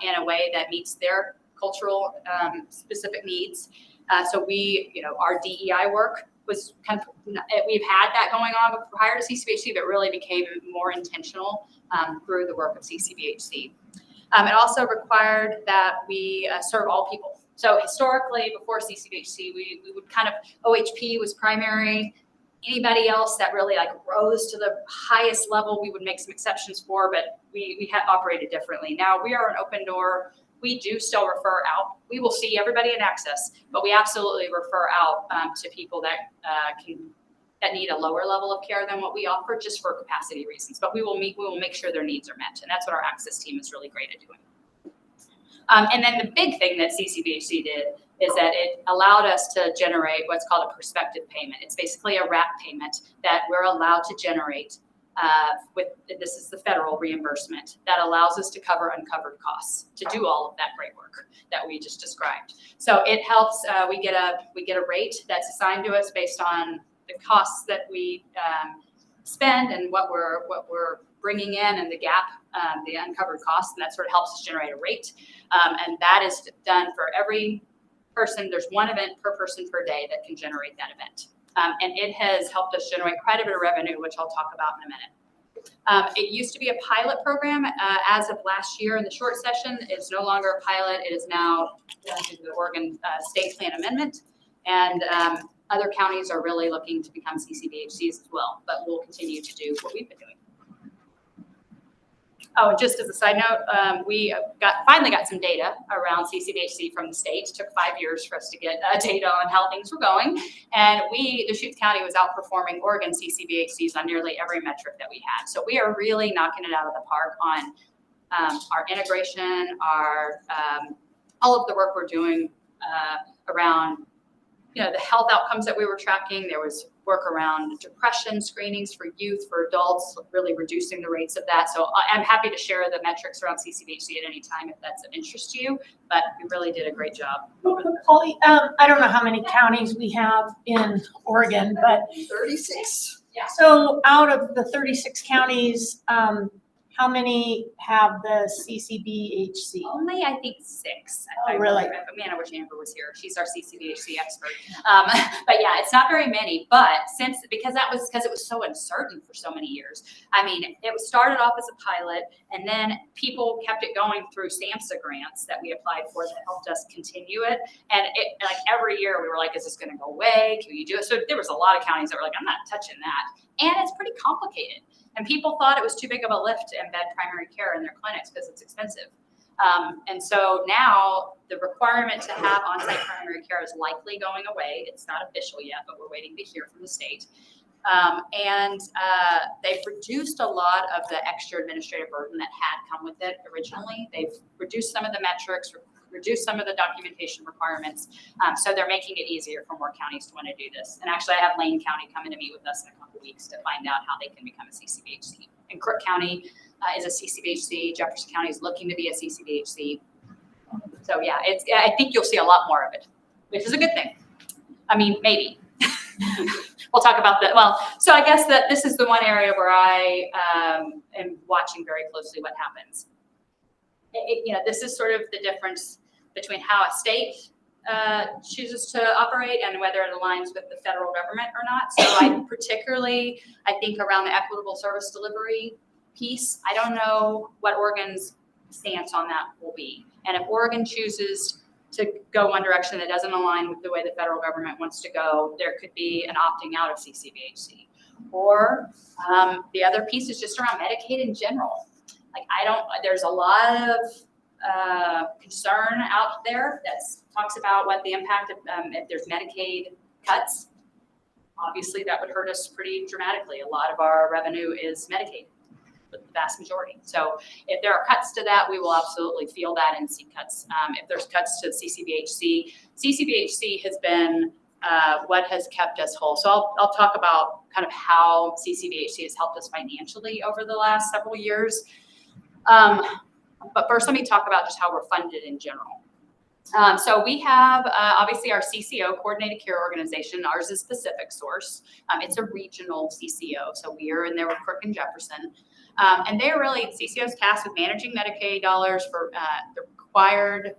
in a way that meets their cultural specific needs. So we, our DEI work was kind of, we've had that going on prior to CCBHC, but really became more intentional through the work of CCBHC. It also required that we serve all people. So historically, before CCBHC, we would kind of, OHP was primary. Anybody else that really rose to the highest level, we would make some exceptions for, but we had operated differently. Now we are an open door. We do still refer out. We will see everybody in access, but we absolutely refer out to people that need a lower level of care than what we offer, just for capacity reasons. But we will make sure their needs are met, and that's what our access team is really great at doing. And then the big thing that CCBHC did is that it allowed us to generate what's called a prospective payment. It's basically a wrap payment that we're allowed to generate this is the federal reimbursement that allows us to cover uncovered costs to do all of that great work that we just described. So it helps. We get a rate that's assigned to us based on the costs that we spend and what we're bringing in and the gap, the uncovered costs, and that sort of helps us generate a rate. And that is done for every person. There's one event per person per day that can generate that event. And it has helped us generate quite a bit of revenue, which I'll talk about in a minute. It used to be a pilot program as of last year in the short session. It's no longer a pilot. It is now done through the Oregon State Plan Amendment. And other counties are really looking to become CCBHCs as well, but we'll continue to do what we've been doing. Oh, and just as a side note, we finally got some data around CCBHC from the state. It took 5 years for us to get data on how things were going. And Deschutes County was outperforming Oregon CCBHCs on nearly every metric that we had. So we are really knocking it out of the park on our integration, all of the work we're doing around the health outcomes that we were tracking. There was work around depression screenings for youth, for adults, really reducing the rates of that. So I'm happy to share the metrics around CCBHC at any time if that's of interest to you, but we really did a great job. Holly, I don't know how many counties we have in Oregon, but 36. Yeah. So out of the 36 counties, how many have the CCBHC? Only, I think, 6. Oh, really? I wish Amber was here. She's our CCBHC expert. But yeah, it's not very many. But because it was so uncertain for so many years. I mean, it started off as a pilot, and then people kept it going through SAMHSA grants that we applied for that helped us continue it. And every year we were like, is this going to go away? Can you do it? So there was a lot of counties that were like, I'm not touching that. And it's pretty complicated. And people thought it was too big of a lift to embed primary care in their clinics because it's expensive. And so now the requirement to have on-site primary care is likely going away. It's not official yet, but we're waiting to hear from the state. And they've reduced a lot of the extra administrative burden that had come with it originally. They've reduced some of the metrics, reduce some of the documentation requirements. So they're making it easier for more counties to want to do this. And actually I have Lane County coming to meet with us in a couple weeks to find out how they can become a CCBHC. And Crook County is a CCBHC. Jefferson County is looking to be a CCBHC. So yeah, I think you'll see a lot more of it, which is a good thing. I mean, maybe. We'll talk about that. Well, so I guess that this is the one area where I am watching very closely what happens. This is sort of the difference between how a state chooses to operate and whether it aligns with the federal government or not. So I think around the equitable service delivery piece, I don't know what Oregon's stance on that will be. And if Oregon chooses to go one direction that doesn't align with the way the federal government wants to go, there could be an opting out of CCBHC. Or the other piece is just around Medicaid in general. There's a lot of concern out there that talks about what the impact of if there's Medicaid cuts obviously that would hurt us pretty dramatically. A lot of our revenue is Medicaid, the vast majority. So if there are cuts to that, we will absolutely feel that and see cuts. If there's cuts to CCBHC, CCBHC has been what has kept us whole. So I'll talk about kind of how CCBHC has helped us financially over the last several years. But first, let me talk about just how we're funded in general. So we have obviously our CCO, Coordinated Care Organization. Ours is Pacific Source. It's a regional CCO. So we are in there with Crook and Jefferson. And they're really, CCO is tasked with managing Medicaid dollars for the required,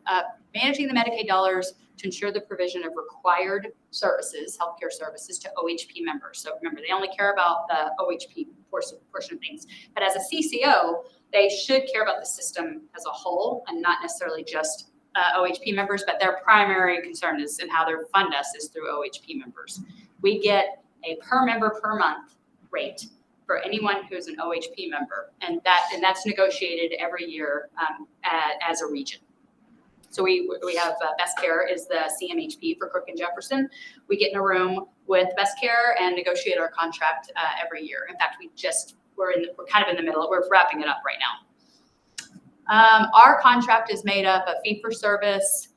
managing the Medicaid dollars to ensure the provision of required services, healthcare services to OHP members. So remember, they only care about the OHP portion of things. But as a CCO, they should care about the system as a whole and not necessarily just OHP members, but their primary concern is and how they fund us is through OHP members. We get a per member per month rate for anyone who's an OHP member, and that's negotiated every year as a region. So we have Best Care is the CMHP for Crook and Jefferson. We get in a room with Best Care and negotiate our contract every year. In fact, we're kind of in the middle. We're wrapping it up right now. Our contract is made up of fee for service,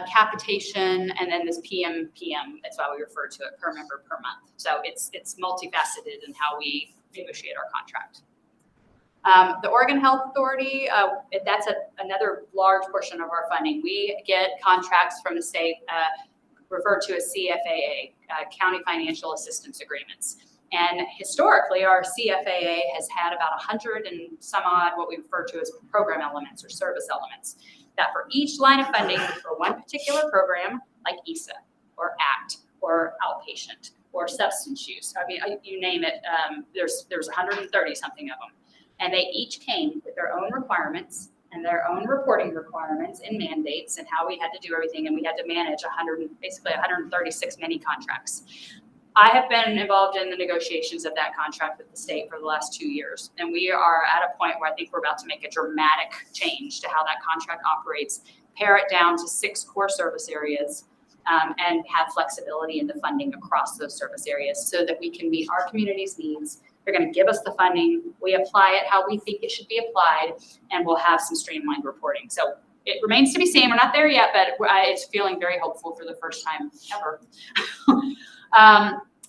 capitation, and then this PMPM. That's why we refer to it per member per month. So it's multifaceted in how we negotiate our contract. The Oregon Health Authority, that's another large portion of our funding. We get contracts from the state referred to as CFAA, County Financial Assistance Agreements. And historically, our CFAA has had about 100 and some odd what we refer to as program elements or service elements that for each line of funding for one particular program, like ESA or ACT or outpatient or substance use, I mean, you name it, there's 130 something of them. And they each came with their own requirements and their own reporting requirements and mandates and how we had to do everything. And we had to manage basically 136 mini contracts. I have been involved in the negotiations of that contract with the state for the last 2 years. And we are at a point where I think we're about to make a dramatic change to how that contract operates, pare it down to 6 core service areas, and have flexibility in the funding across those service areas so that we can meet our community's needs. They're going to give us the funding. We apply it how we think it should be applied, and we'll have some streamlined reporting. So it remains to be seen. We're not there yet, but it's feeling very hopeful for the first time ever.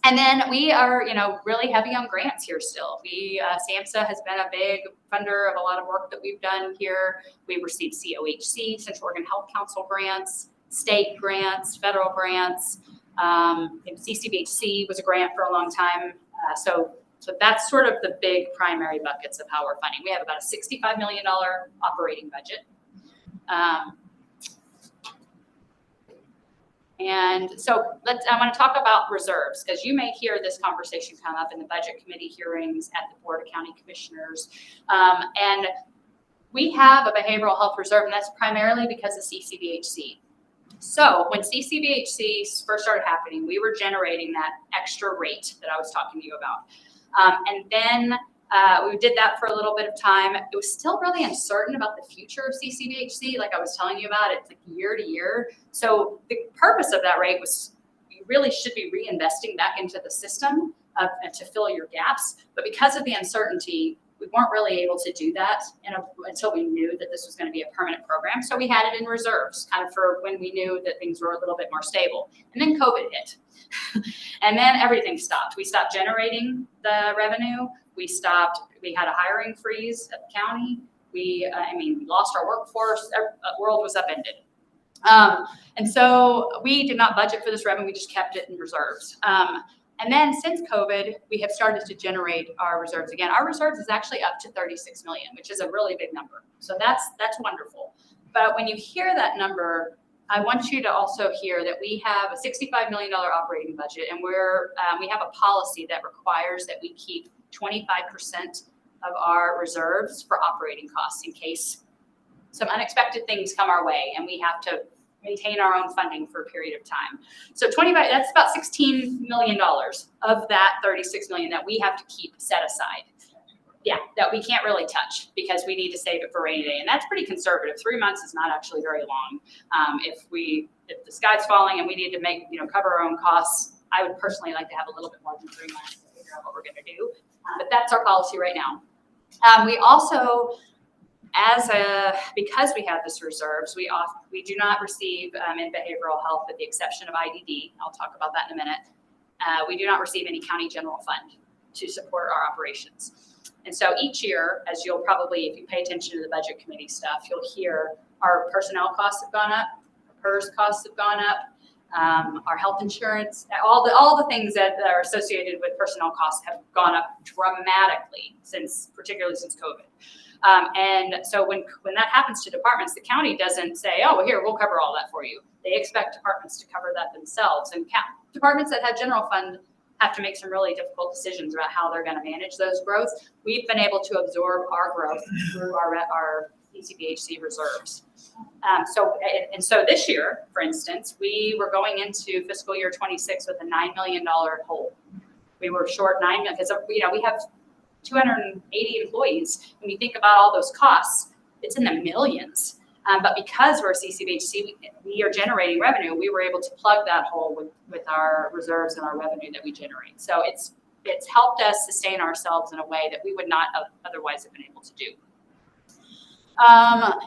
And then we are, really heavy on grants here still. SAMHSA has been a big funder of a lot of work that we've done here. We received COHC, Central Oregon Health Council grants, state grants, federal grants. CCBHC was a grant for a long time. So that's sort of the big primary buckets of how we're funding. We have about a $65 million operating budget. And so I want to talk about reserves, because you may hear this conversation come up in the budget committee hearings at the Board of County Commissioners. And we have a behavioral health reserve, and that's primarily because of CCBHC. So when CCBHC first started happening, we were generating that extra rate that I was talking to you about. And then we did that for a little bit of time. It was still really uncertain about the future of CCBHC, like I was telling you about. It's like year to year. So the purpose of that rate was you really should be reinvesting back into the system to fill your gaps. But because of the uncertainty, we weren't really able to do that until we knew that this was going to be a permanent program. So we had it in reserves, kind of for when we knew that things were a little bit more stable. And then COVID hit. And then everything stopped. We stopped generating the revenue. We had a hiring freeze at the county. We lost our workforce. The world was upended. And so we did not budget for this revenue. We just kept it in reserves. And then since COVID, we have started to generate our reserves again. Our reserves is actually up to 36 million, which is a really big number. So that's wonderful. But when you hear that number, I want you to also hear that we have a $65 million operating budget, and we have a policy that requires that we keep 25% of our reserves for operating costs in case some unexpected things come our way and we have to maintain our own funding for a period of time. So 25, that's about $16 million of that 36 million that we have to keep set aside. Yeah, that we can't really touch because we need to save it for rainy day. And that's pretty conservative. 3 months is not actually very long. If the sky's falling and we need to cover our own costs, I would personally like to have a little bit more than 3 months to figure out what we're gonna do, but that's our policy right now. We also, because we have this reserves, we do not receive in behavioral health, with the exception of IDD. I'll talk about that in a minute. We do not receive any county general fund to support our operations. And so each year, as you'll probably, if you pay attention to the budget committee stuff, you'll hear our personnel costs have gone up, our PERS costs have gone up, our health insurance, all the things that are associated with personnel costs have gone up dramatically particularly since COVID. And so when that happens to departments, the county doesn't say, oh, well, here, we'll cover all that for you. They expect departments to cover that themselves. And departments that have general fund have to make some really difficult decisions about how they're going to manage those growths. We've been able to absorb our growth through our DCBHC reserves. So this year, for instance, we were going into fiscal year 26 with a $9 million hole. We were short $9 million because we have 280 employees. When you think about all those costs, it's in the millions. But because we're a CCBHC, we are generating revenue. We were able to plug that hole with our reserves and our revenue that we generate. So it's helped us sustain ourselves in a way that we would not otherwise have been able to do. I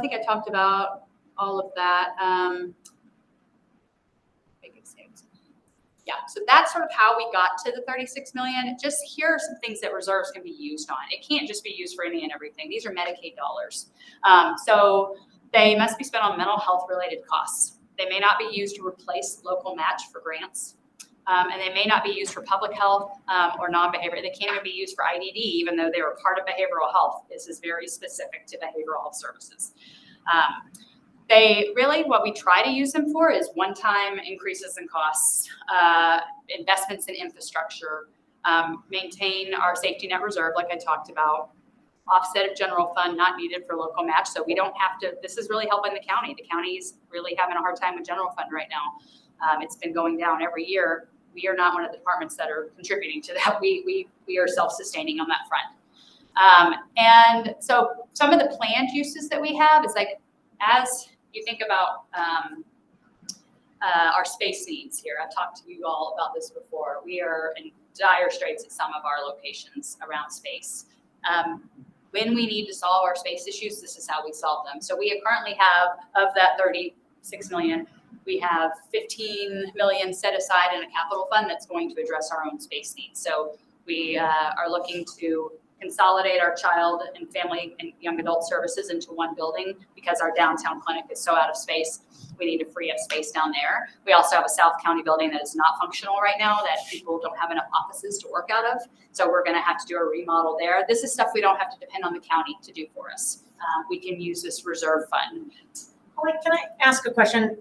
think I talked about all of that. Yeah, so that's sort of how we got to the 36 million. Just here are some things that reserves can be used on. It can't just be used for any and everything. These are Medicaid dollars. So they must be spent on mental health related costs. They may not be used to replace local match for grants. And they may not be used for public health or non-behavioral. They can't even be used for IDD, even though they were part of behavioral health. This is very specific to behavioral health services. What we try to use them for is one-time increases in costs, investments in infrastructure, maintain our safety net reserve, like I talked about, offset of general fund not needed for local match. So we don't have to, this is really helping the county. The county's really having a hard time with general fund right now. It's been going down every year. We are not one of the departments that are contributing to that. We are self-sustaining on that front. And so some of the planned uses that we have is like, as you think about our space needs here, I've talked to you all about this before. We are in dire straits at some of our locations around space. When we need to solve our space issues, this is how we solve them. So we currently have, of that 36 million, we have 15 million set aside in a capital fund that's going to address our own space needs. So we are looking to consolidate our child and family and young adult services into one building because our downtown clinic is so out of space. We need to free up space down there. We also have a South County building that is not functional right now, that people don't have enough offices to work out of. So we're going to have to do a remodel there. This is stuff we don't have to depend on the county to do for us. We can use this reserve fund. Like, can I ask a question?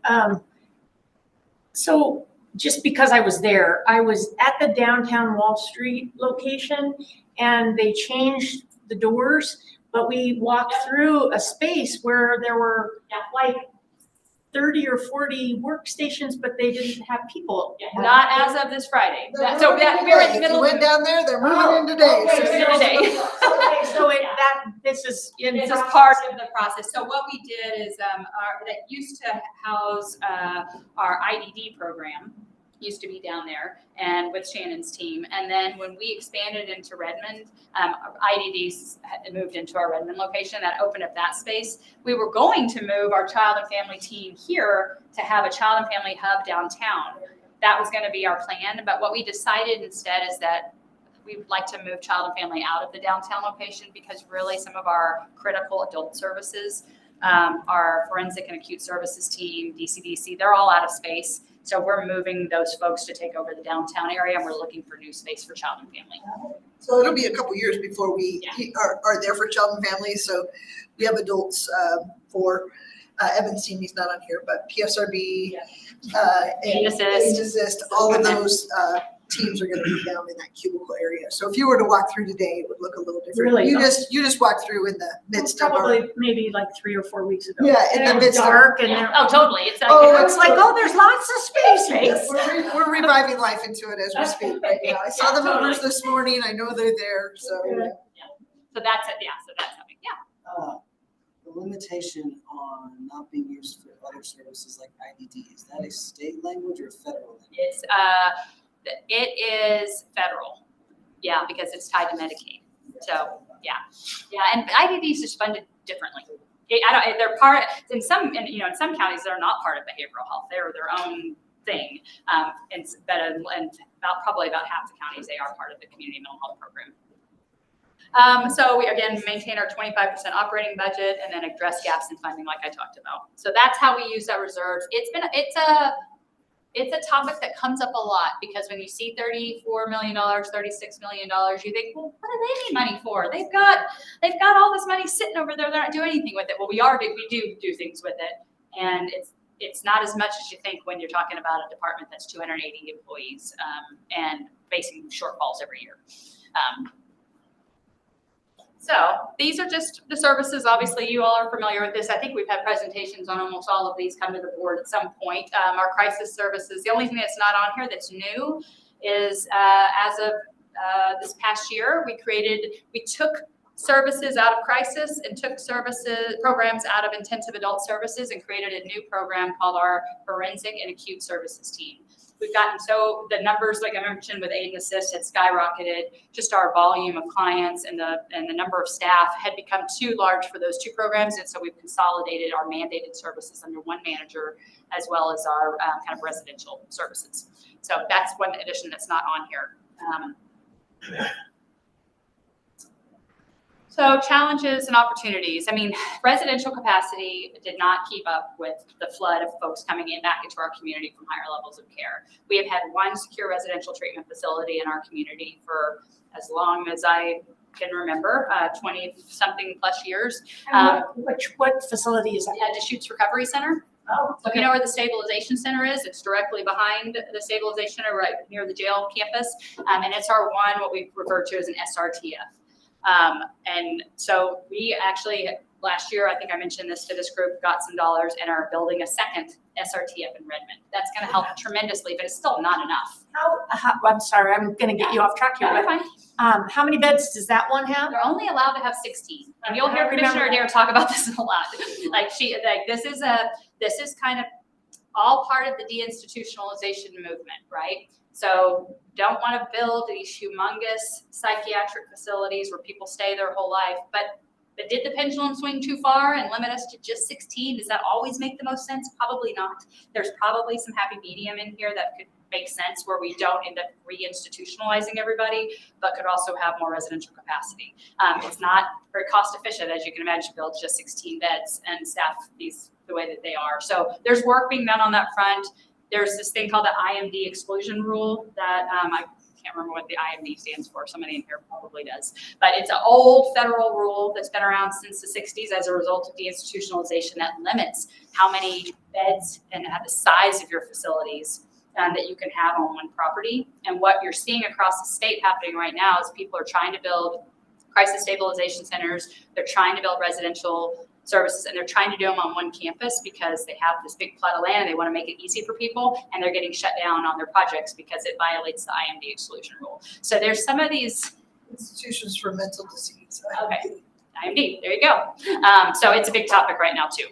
So just because I was there, I was at the downtown Wall Street location and they changed the doors, but we walked through a space where there were like 30 or 40 workstations, but they didn't have people. Not as of this Friday. We're in the middle. Went down there, they're moving in today. This is part of the process. So what we did is that used to house our IDD program, used to be down there and with Shannon's team. And then when we expanded into Redmond, IDDs had moved into our Redmond location. That opened up that space. We were going to move our child and family team here to have a child and family hub downtown. That was going to be our plan. But what we decided instead is that we would like to move child and family out of the downtown location because really some of our critical adult services, our forensic and acute services team, DCDC, they're all out of space. So we're moving those folks to take over the downtown area, and we're looking for new space for child and family. So it'll be a couple years before we are there for child and family. So we have adults for Evan's team, he's not on here, but PSRB, Aid Assist, all of those teams are going to be down in that cubicle area. So if you were to walk through today, it would look a little different. Really? You just walked through in the midst of probably maybe like 3 or 4 weeks ago. Yeah, in the midst dark of, and oh, totally. It's like, it's like, oh, there's lots of space. We're reviving life into it as we speak right now. I saw the movers this morning. I know they're there. So So that's it. Yeah. So that's happening. Yeah. limitation on not being used for other services like IDD, is that a state language or federal language? It is federal. Yeah, because it's tied to Medicaid. So, yeah. And IDDs is funded differently. They're part, in some counties, they're not part of behavioral health. They're their own thing. And probably about half the counties, they are part of the community mental health program. So we again maintain our 25% operating budget and then address gaps in funding like I talked about. So that's how we use our reserves. It's a topic that comes up a lot because when you see $34 million, $36 million, you think, well, what do they need money for? They've got all this money sitting over there. They're not doing anything with it. Well, we do things with it, and it's not as much as you think when you're talking about a department that's 280 employees and facing shortfalls every year. So these are just the services. Obviously, you all are familiar with this. I think we've had presentations on almost all of these come to the board at some point. Our crisis services, the only thing that's not on here that's new is as of this past year, we took services out of crisis and took programs out of intensive adult services and created a new program called our Forensic and Acute Services Team. We've gotten the numbers, like I mentioned, with Aid and Assist had skyrocketed. Just our volume of clients and the number of staff had become too large for those two programs, and so we've consolidated our mandated services under one manager, as well as our kind of residential services. So that's one addition that's not on here. So challenges and opportunities. I mean, residential capacity did not keep up with the flood of folks coming back into our community from higher levels of care. We have had one secure residential treatment facility in our community for as long as I can remember, 20-something plus years. What facility is that? Deschutes Recovery Center. Oh, so if you know where the stabilization center is, it's directly behind the stabilization center, right near the jail campus. And it's our one, what we refer to as an SRTF. And so we actually, last year, I think I mentioned this to this group, got some dollars and are building a second SRTF in Redmond. That's going to help tremendously, but it's still not enough. I'm sorry, I'm going to get you off track here. But, how many beds does that one have? They're only allowed to have 16. And you'll hear Commissioner Adair talk about this a lot. This is kind of all part of the deinstitutionalization movement, right? So don't want to build these humongous psychiatric facilities where people stay their whole life. But did the pendulum swing too far and limit us to just 16? Does that always make the most sense? Probably not. There's probably some happy medium in here that could make sense where we don't end up reinstitutionalizing everybody, but could also have more residential capacity. It's not very cost efficient, as you can imagine, to build just 16 beds and staff these the way that they are. So there's work being done on that front. There's this thing called the IMD exclusion rule that I can't remember what the IMD stands for. Somebody in here probably does. But it's an old federal rule that's been around since the 60s as a result of deinstitutionalization that limits how many beds and the size of your facilities that you can have on one property. And what you're seeing across the state happening right now is people are trying to build crisis stabilization centers. They're trying to build residential services, and they're trying to do them on one campus because they have this big plot of land and they want to make it easy for people, and they're getting shut down on their projects because it violates the IMD exclusion rule. So there's some of these Institutions for Mental Disease. Okay, IMD, there you go. So it's a big topic right now too.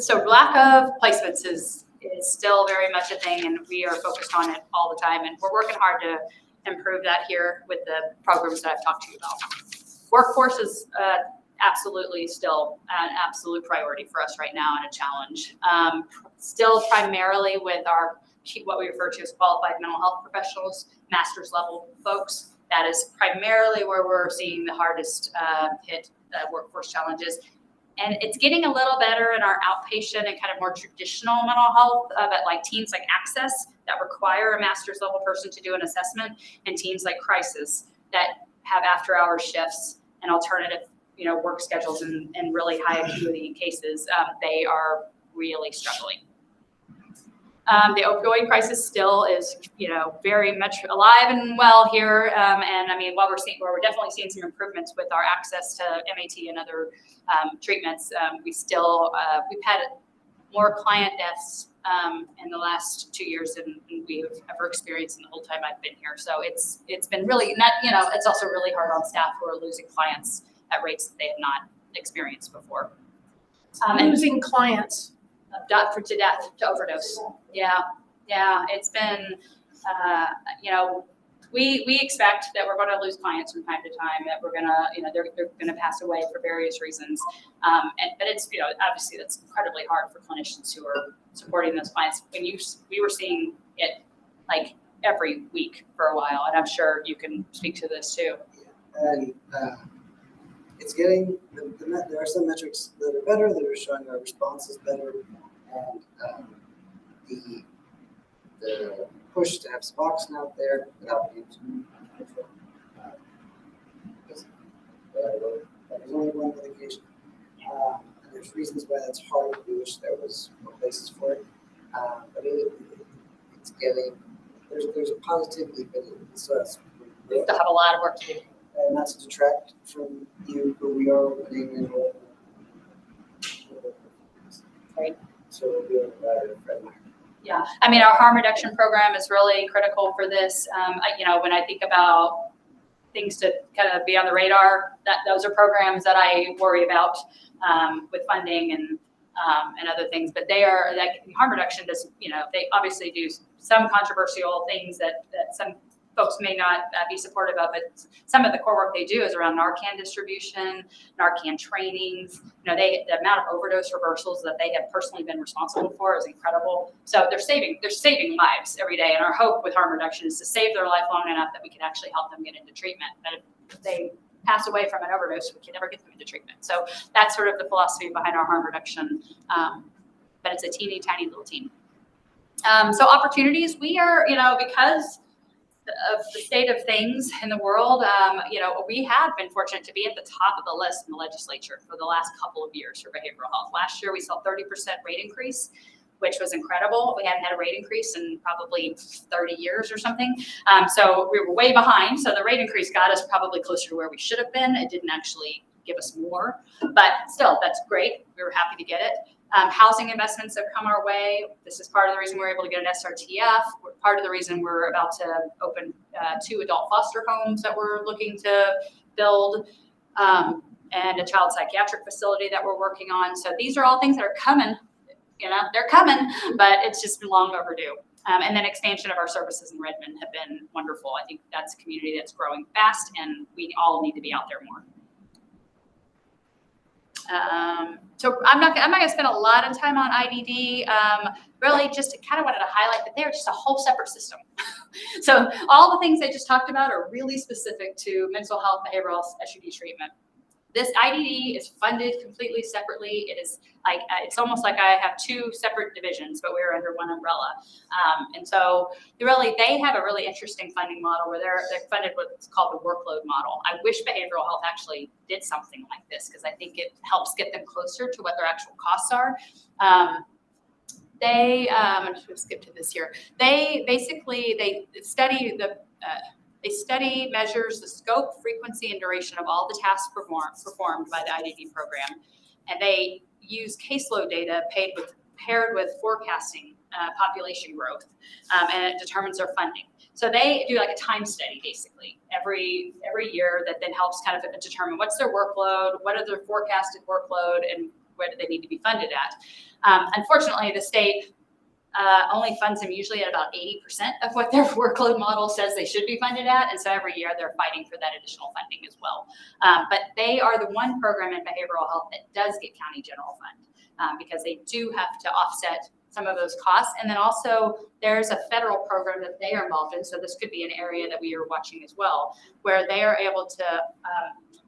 So lack of placements is still very much a thing, and we are focused on it all the time, and we're working hard to improve that here with the programs that I've talked to you about. Workforce is absolutely still an absolute priority for us right now and a challenge. Still primarily with our what we refer to as qualified mental health professionals, master's level folks. That is primarily where we're seeing the hardest hit workforce challenges. And it's getting a little better in our outpatient and kind of more traditional mental health, but like teams like Access that require a master's level person to do an assessment, and teams like Crisis that have after hours shifts and alternative work schedules in really high acuity cases, they are really struggling. The opioid crisis still is, very much alive and well here. And I mean, while we're definitely seeing some improvements with our access to MAT and other treatments, we've had more client deaths in the last 2 years than we've ever experienced in the whole time I've been here. So it's been really not, it's also really hard on staff who are losing clients at rates that they have not experienced before. Losing clients. To death, to overdose. Yeah, it's been, we expect that we're going to lose clients from time to time, that we're going to, they're going to pass away for various reasons. But it's, obviously that's incredibly hard for clinicians who are supporting those clients. We were seeing it like every week for a while, and I'm sure you can speak to this too. And it's getting, there are some metrics that are better, that are showing our response is better, and the push to have Suboxone out there without being too controlled. There's only one medication. And there's reasons why that's hard. We wish there was more places for it. But it's getting, there's a positivity, but it's We still have a lot of work to do. and not to detract from you, but we are opening and Right. so we'll be able to provide a friendly. Yeah, I mean, our harm reduction program is really critical for this. When I think about things to kind of be on the radar, those are programs that I worry about with funding and other things. But they are, like, harm reduction does, they obviously do some controversial things that some folks may not be supportive of, but some of the core work they do is around Narcan distribution, Narcan trainings. The amount of overdose reversals that they have personally been responsible for is incredible. So they're saving lives every day, and our hope with harm reduction is to save their life long enough that we can actually help them get into treatment. But if they pass away from an overdose, we can never get them into treatment. So that's sort of the philosophy behind our harm reduction. But it's a teeny tiny little team. So opportunities, we are, because of the state of things in the world, we have been fortunate to be at the top of the list in the legislature for the last couple of years for behavioral health. Last year, we saw 30% rate increase, which was incredible. We hadn't had a rate increase in probably 30 years or something. So we were way behind. So the rate increase got us probably closer to where we should have been. It didn't actually give us more, but still, that's great. We were happy to get it. Housing investments have come our way. This is part of the reason we're able to get an SRTF. Part of the reason we're about to open 2 adult foster homes that we're looking to build, and a child psychiatric facility that we're working on. So these are all things that are coming. They're coming, but it's just been long overdue. And then expansion of our services in Redmond have been wonderful. I think that's a community that's growing fast, and we all need to be out there more. So I'm not gonna spend a lot of time on IDD. Really just kind of wanted to highlight that they're just a whole separate system. So all the things I just talked about are really specific to mental health, behavioral health, SUD treatment. This IDD is funded completely separately. It is like, it's almost like I have 2 separate divisions, but we're under one umbrella. And so really, they have a really interesting funding model where they're funded what's called the workload model. I wish behavioral health actually did something like this, because I think it helps get them closer to what their actual costs are. I'm just gonna skip to this here. They study, measures the scope, frequency, and duration of all the tasks performed by the IDD program. And they use caseload data paired with forecasting population growth, and it determines their funding. So they do like a time study basically every year that then helps kind of determine what's their workload, what are their forecasted workload, and where do they need to be funded at. Unfortunately, the state only funds them usually at about 80% of what their workload model says they should be funded at. And so every year they're fighting for that additional funding as well. But they are the one program in behavioral health that does get county general fund, because they do have to offset some of those costs. And then also there's a federal program that they are involved in. So this could be an area that we are watching as well, where they are able to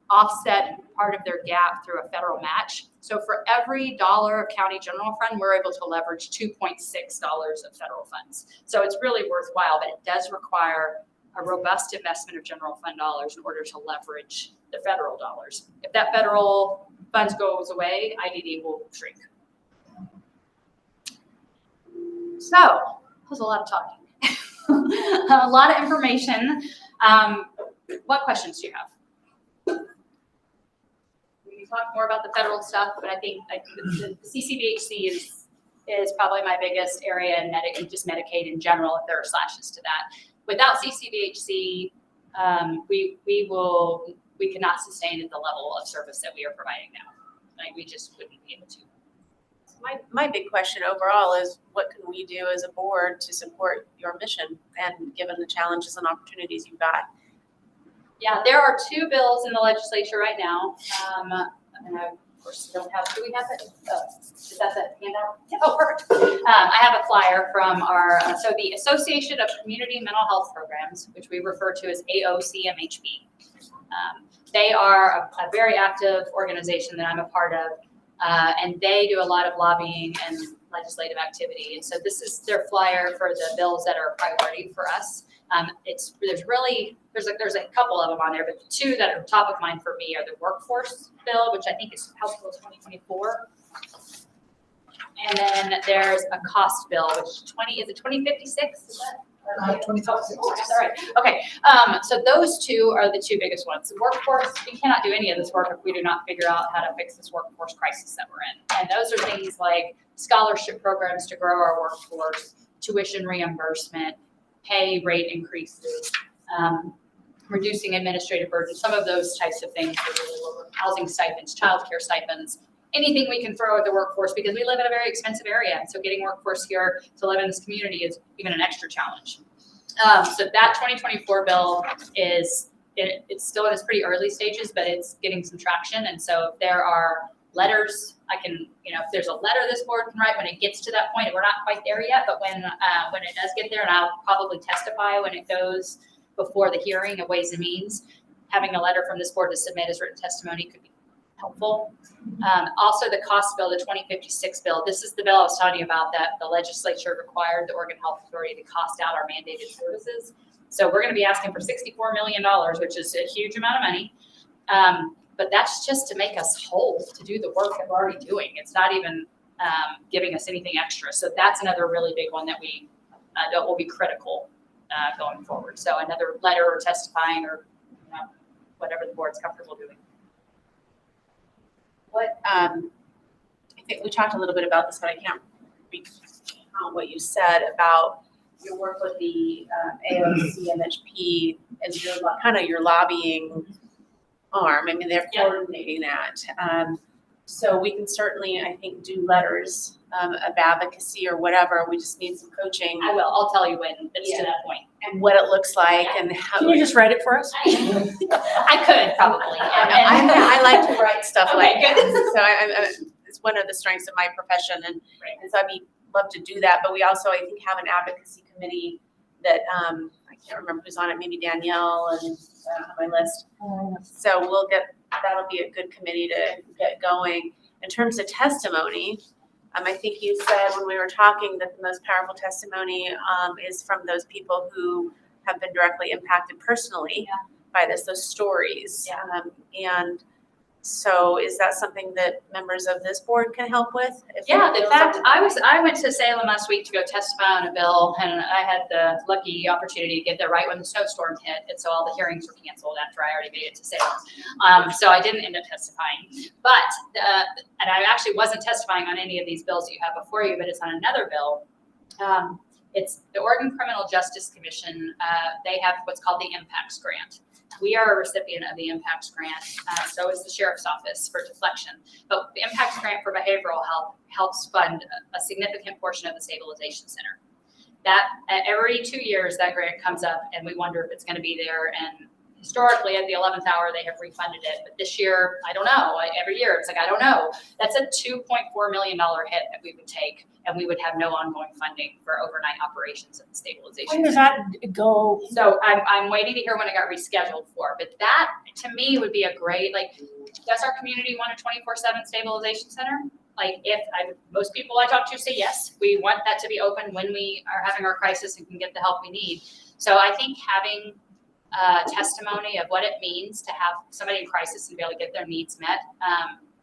offset part of their gap through a federal match. So for every dollar of county general fund, we're able to leverage $2.6 of federal funds. So it's really worthwhile, but it does require a robust investment of general fund dollars in order to leverage the federal dollars. If that federal funds goes away, IDD will shrink. So that was a lot of talking. A lot of information. What questions do you have? We can talk more about the federal stuff, but I think the CCBHC is probably my biggest area, and just Medicaid in general, if there are slashes to that. Without CCBHC, we we cannot sustain at the level of service that we are providing now. Like, we just wouldn't be able to. My big question overall is what can we do as a board to support your mission and given the challenges and opportunities you've got? Yeah, there are 2 bills in the legislature right now. And I, of course, don't have, do we have it? Is that the handout? Yeah, oh, perfect. I have a flyer from our, so the Association of Community Mental Health Programs, which we refer to as AOCMHP. They are a very active organization that I'm a part of. And they do a lot of lobbying and legislative activity. And so this is their flyer for the bills that are a priority for us. There's a couple of them on there, but the 2 that are top of mind for me are the workforce bill, which I think is House Bill 2024. And then there's a cost bill, which is it 2056? Is that? 2056. Oh, that's all right. Okay. So those 2 are the 2 biggest ones. The workforce, we cannot do any of this work if we do not figure out how to fix this workforce crisis that we're in. And those are things like scholarship programs to grow our workforce, tuition reimbursement, pay rate increases, reducing administrative burden, some of those types of things, housing stipends, childcare stipends, anything we can throw at the workforce, because we live in a very expensive area. And so getting workforce here to live in this community is even an extra challenge. So that 2024 bill it's still in its pretty early stages, but it's getting some traction. And so if there are letters, if there's a letter this board can write when it gets to that point, we're not quite there yet, but when it does get there, and I'll probably testify when it goes before the hearing of Ways and Means, having a letter from this board to submit as written testimony could be helpful. Also the cost bill, the 2056 bill, this is the bill I was talking about that the legislature required the Oregon Health Authority to cost out our mandated services. So we're going to be asking for $64 million, which is a huge amount of money. But that's just to make us whole, to do the work that we're already doing. It's not even giving us anything extra. So that's another really big one that will be critical going forward. So another letter or testifying or whatever the board's comfortable doing. I think we talked a little bit about this, but I can't recount what you said about your work with the AOCMHP as your lobbying arm. I mean, they're coordinating that. So we can certainly, I think, do letters of advocacy or whatever. We just need some coaching. I will. I'll tell you when it's to that point. And what it looks like and how. Can you just write it for us? I could probably. I like to write stuff like Okay, that. So it's one of the strengths of my profession, and so I'd love to do that. But we also, I think, have an advocacy committee that I can't remember who's on it. Maybe Danielle and on my list. So that'll be a good committee to get going. In terms of testimony, I think you said when we were talking that the most powerful testimony is from those people who have been directly impacted personally by this, those stories. And so is that something that members of this board can help with? Yeah, in fact, I went to Salem last week to go testify on a bill, and I had the lucky opportunity to get there right when the snowstorm hit, and so all the hearings were canceled after I already made it to Salem. So I didn't end up testifying, but and I actually wasn't testifying on any of these bills that you have before you, but it's on another bill. It's the Oregon Criminal Justice Commission. They have what's called the Impacts Grant. We are a recipient of the Impacts Grant, so is the Sheriff's Office for deflection. But the Impacts Grant for behavioral health helps fund a significant portion of the stabilization center. That every 2 years, that grant comes up and we wonder if it's going to be there. And historically, at the 11th hour, they have refunded it. But this year, I don't know. Every year, it's like, I don't know. That's a $2.4 million hit that we would take, and we would have no ongoing funding for overnight operations of the stabilization. When does that go? So I'm waiting to hear when it got rescheduled for. But that, to me, would be a great, does our community want a 24/7 stabilization center? Most people I talk to say yes, we want that to be open when we are having our crisis and can get the help we need. So I think having testimony of what it means to have somebody in crisis and be able to get their needs met,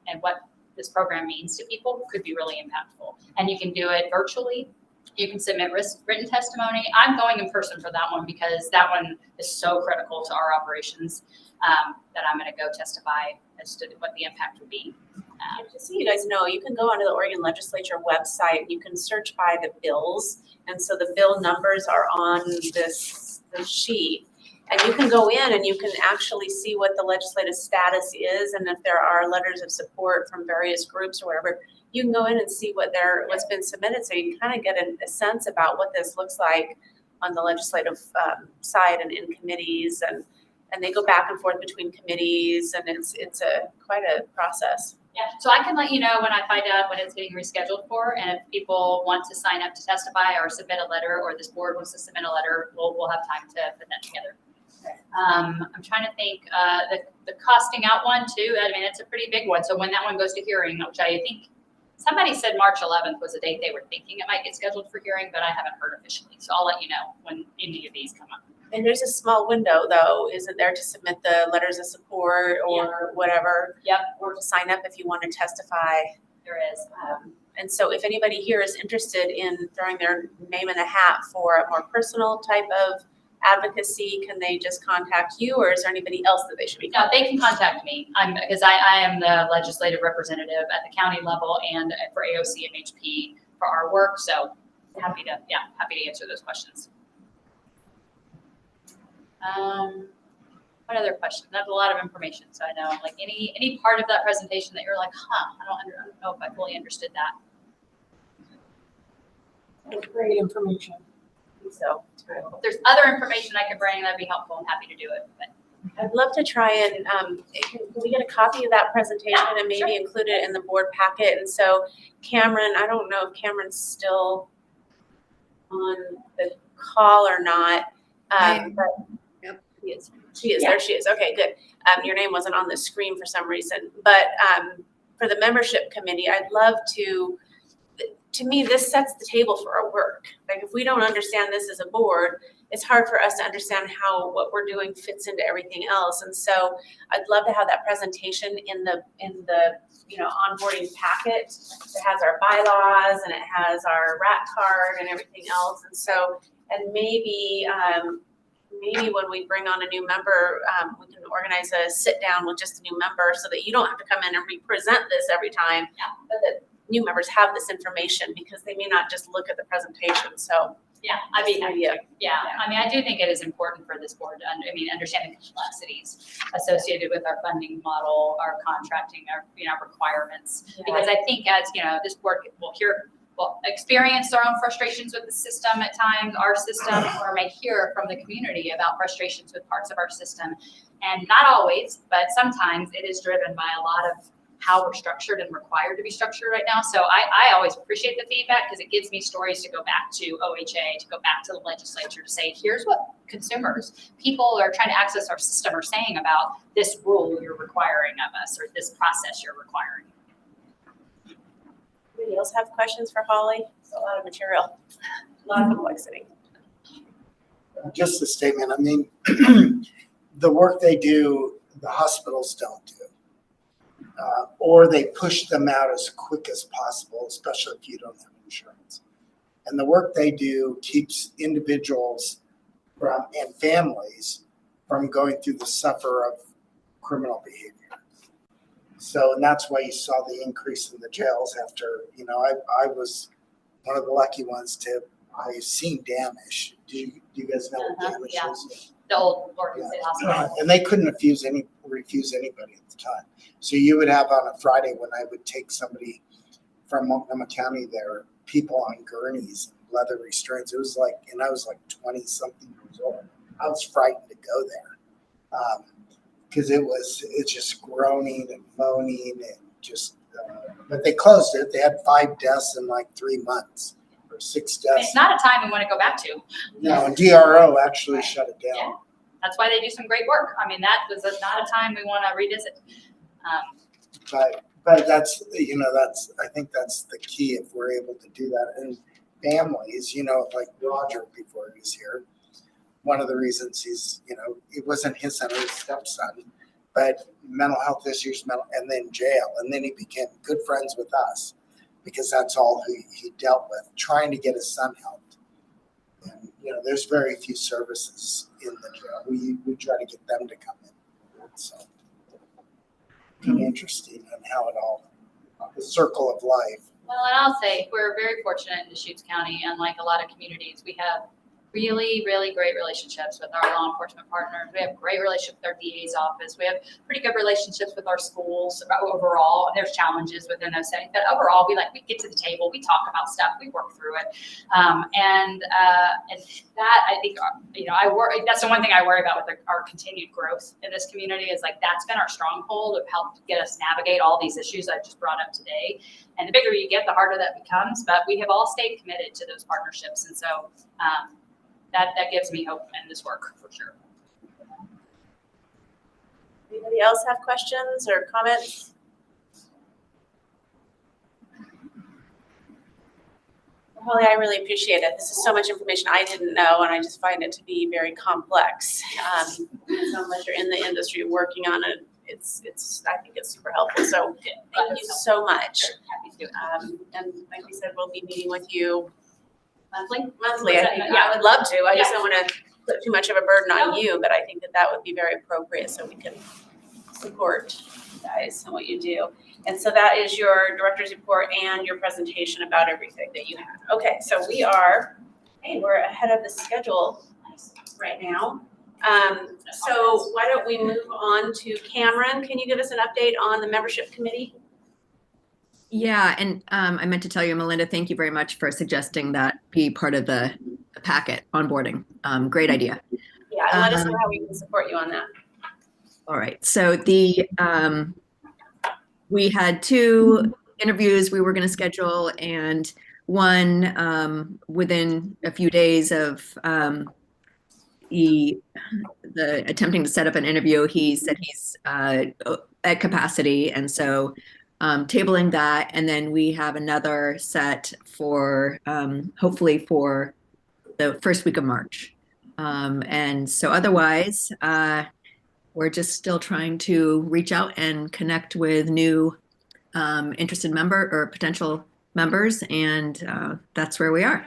and what this program means to people could be really impactful. And you can do it virtually. You can submit written testimony. I'm going in person for that one because that one is so critical to our operations that I'm going to go testify as to what the impact would be. Just so you guys know, you can go onto the Oregon Legislature website. You can search by the bills, and so the bill numbers are on this sheet. And you can go in and you can actually see what the legislative status is, and if there are letters of support from various groups or whatever, you can go in and see what's been submitted, so you can kind of get a sense about what this looks like on the legislative side and in committees, and they go back and forth between committees, and it's quite a process. Yeah, so I can let you know when I find out when it's getting rescheduled for, and if people want to sign up to testify or submit a letter, or this board wants to submit a letter, we'll have time to put that together. I'm trying to think, the costing out one too, I mean, it's a pretty big one. So when that one goes to hearing, which I think somebody said March 11th was the date they were thinking it might get scheduled for hearing, but I haven't heard officially. So I'll let you know when any of these come up. And there's a small window though, isn't there, to submit the letters of support or whatever? Yep. Or to sign up if you want to testify. There is. And so if anybody here is interested in throwing their name in the hat for a more personal type of advocacy, can they just contact you, or is there anybody else that they should be No, contacting? they can contact me. Because I am the legislative representative at the county level and for AOC and HP for our work. So happy to answer those questions. What other questions? That's a lot of information. So I know, like, any part of that presentation that you're like, I don't know if I fully understood that. Great information. So If there's other information I can bring, that'd be helpful. I'm happy to do it. But I'd love to try and, can we get a copy of that presentation and maybe include it in the board packet? And so Cameron, I don't know if Cameron's still on the call or not. But Yep. She is, there she is. Okay, good. Your name wasn't on the screen for some reason, but for the membership committee, I'd love to me, this sets the table for our work. Like, if we don't understand this as a board, it's hard for us to understand how what we're doing fits into everything else. And so I'd love to have that presentation in the onboarding packet. It has our bylaws and it has our RAT card and everything else. And so, and maybe when we bring on a new member, we can organize a sit down with just a new member so that you don't have to come in and represent this every time, but that new members have this information because they may not just look at the presentation. So yeah, I'd be happy to. Yeah. I mean, I do think it is important for this board to understand the complexities associated with our funding model, our contracting, our requirements. Yeah. Because I think as this board will experience their own frustrations with the system at times, our system, or may hear from the community about frustrations with parts of our system. And not always, but sometimes it is driven by a lot of how we're structured and required to be structured right now. So I always appreciate the feedback because it gives me stories to go back to OHA, to go back to the legislature to say, here's what consumers, people who are trying to access our system are saying about this rule you're requiring of us or this process you're requiring. Anybody else have questions for Holly? It's a lot of material, a lot of complexity. Just a statement. I mean, the work they do, the hospitals don't do. Or they push them out as quick as possible, especially if you don't have insurance. And the work they do keeps individuals and families from going through the suffer of criminal behavior. So, and that's why you saw the increase in the jails after, I was one of the lucky ones I've seen Damish. Do you guys know what Damish Yeah. is? The old Oregon State Hospital. And they couldn't refuse anybody at the time. So you would have on a Friday when I would take somebody from Multnomah County there, people on gurneys, leather restraints. It was like, and I was like 20 something years old. I was frightened to go there. Because it's just groaning and moaning and just, but they closed it. They had 5 deaths in like 3 months or 6 deaths. It's not a time we want to go back to. No, and DRO actually shut it down. Yeah. That's why they do some great work. I mean, that was not a time we want to revisit. But that's, I think that's the key if we're able to do that. And families, like Roger before he was here, one of the reasons he's, it wasn't his son or his stepson, but mental health issues, and then jail. And then he became good friends with us because that's all he dealt with, trying to get his son helped. And, there's very few services in the jail. We try to get them to come in. So, kind of interesting on how it all, the circle of life. Well, and I'll say we're very fortunate in Deschutes County, unlike a lot of communities. We have really, really great relationships with our law enforcement partners. We have great relationships with our DA's office. We have pretty good relationships with our schools overall. There's challenges within those settings, but overall, we get to the table, we talk about stuff, we work through it. And that, I think, that's the one thing I worry about with our continued growth in this community is that's been our stronghold of helped get us navigate all these issues I just brought up today. And the bigger you get, the harder that becomes, but we have all stayed committed to those partnerships. And so, that gives me hope in this work for sure. Anybody else have questions or comments? Holly, I really appreciate it. This is so much information I didn't know, and I just find it to be very complex. Unless you're in the industry working on it, I think it's super helpful. So thank you so much. Happy to. And like we said, we'll be meeting with you monthly. I think, yeah, I would love to. I just don't want to put too much of a burden on you, but I think that would be very appropriate so we can support you guys and what you do. And so that is your director's report and your presentation about everything that you have. Okay, so we're ahead of the schedule right now. So why don't we move on to Cameron? Can you give us an update on the membership committee? Yeah, and I meant to tell you, Melinda, thank you very much for suggesting that be part of the packet onboarding. Great idea. Yeah, and let us know how we can support you on that. All right, so we had 2 interviews we were going to schedule, and one within a few days of the attempting to set up an interview, he said he's at capacity, and so tabling that, and then we have another set for hopefully for the first week of March. And so otherwise, we're just still trying to reach out and connect with new interested member or potential members, and that's where we are.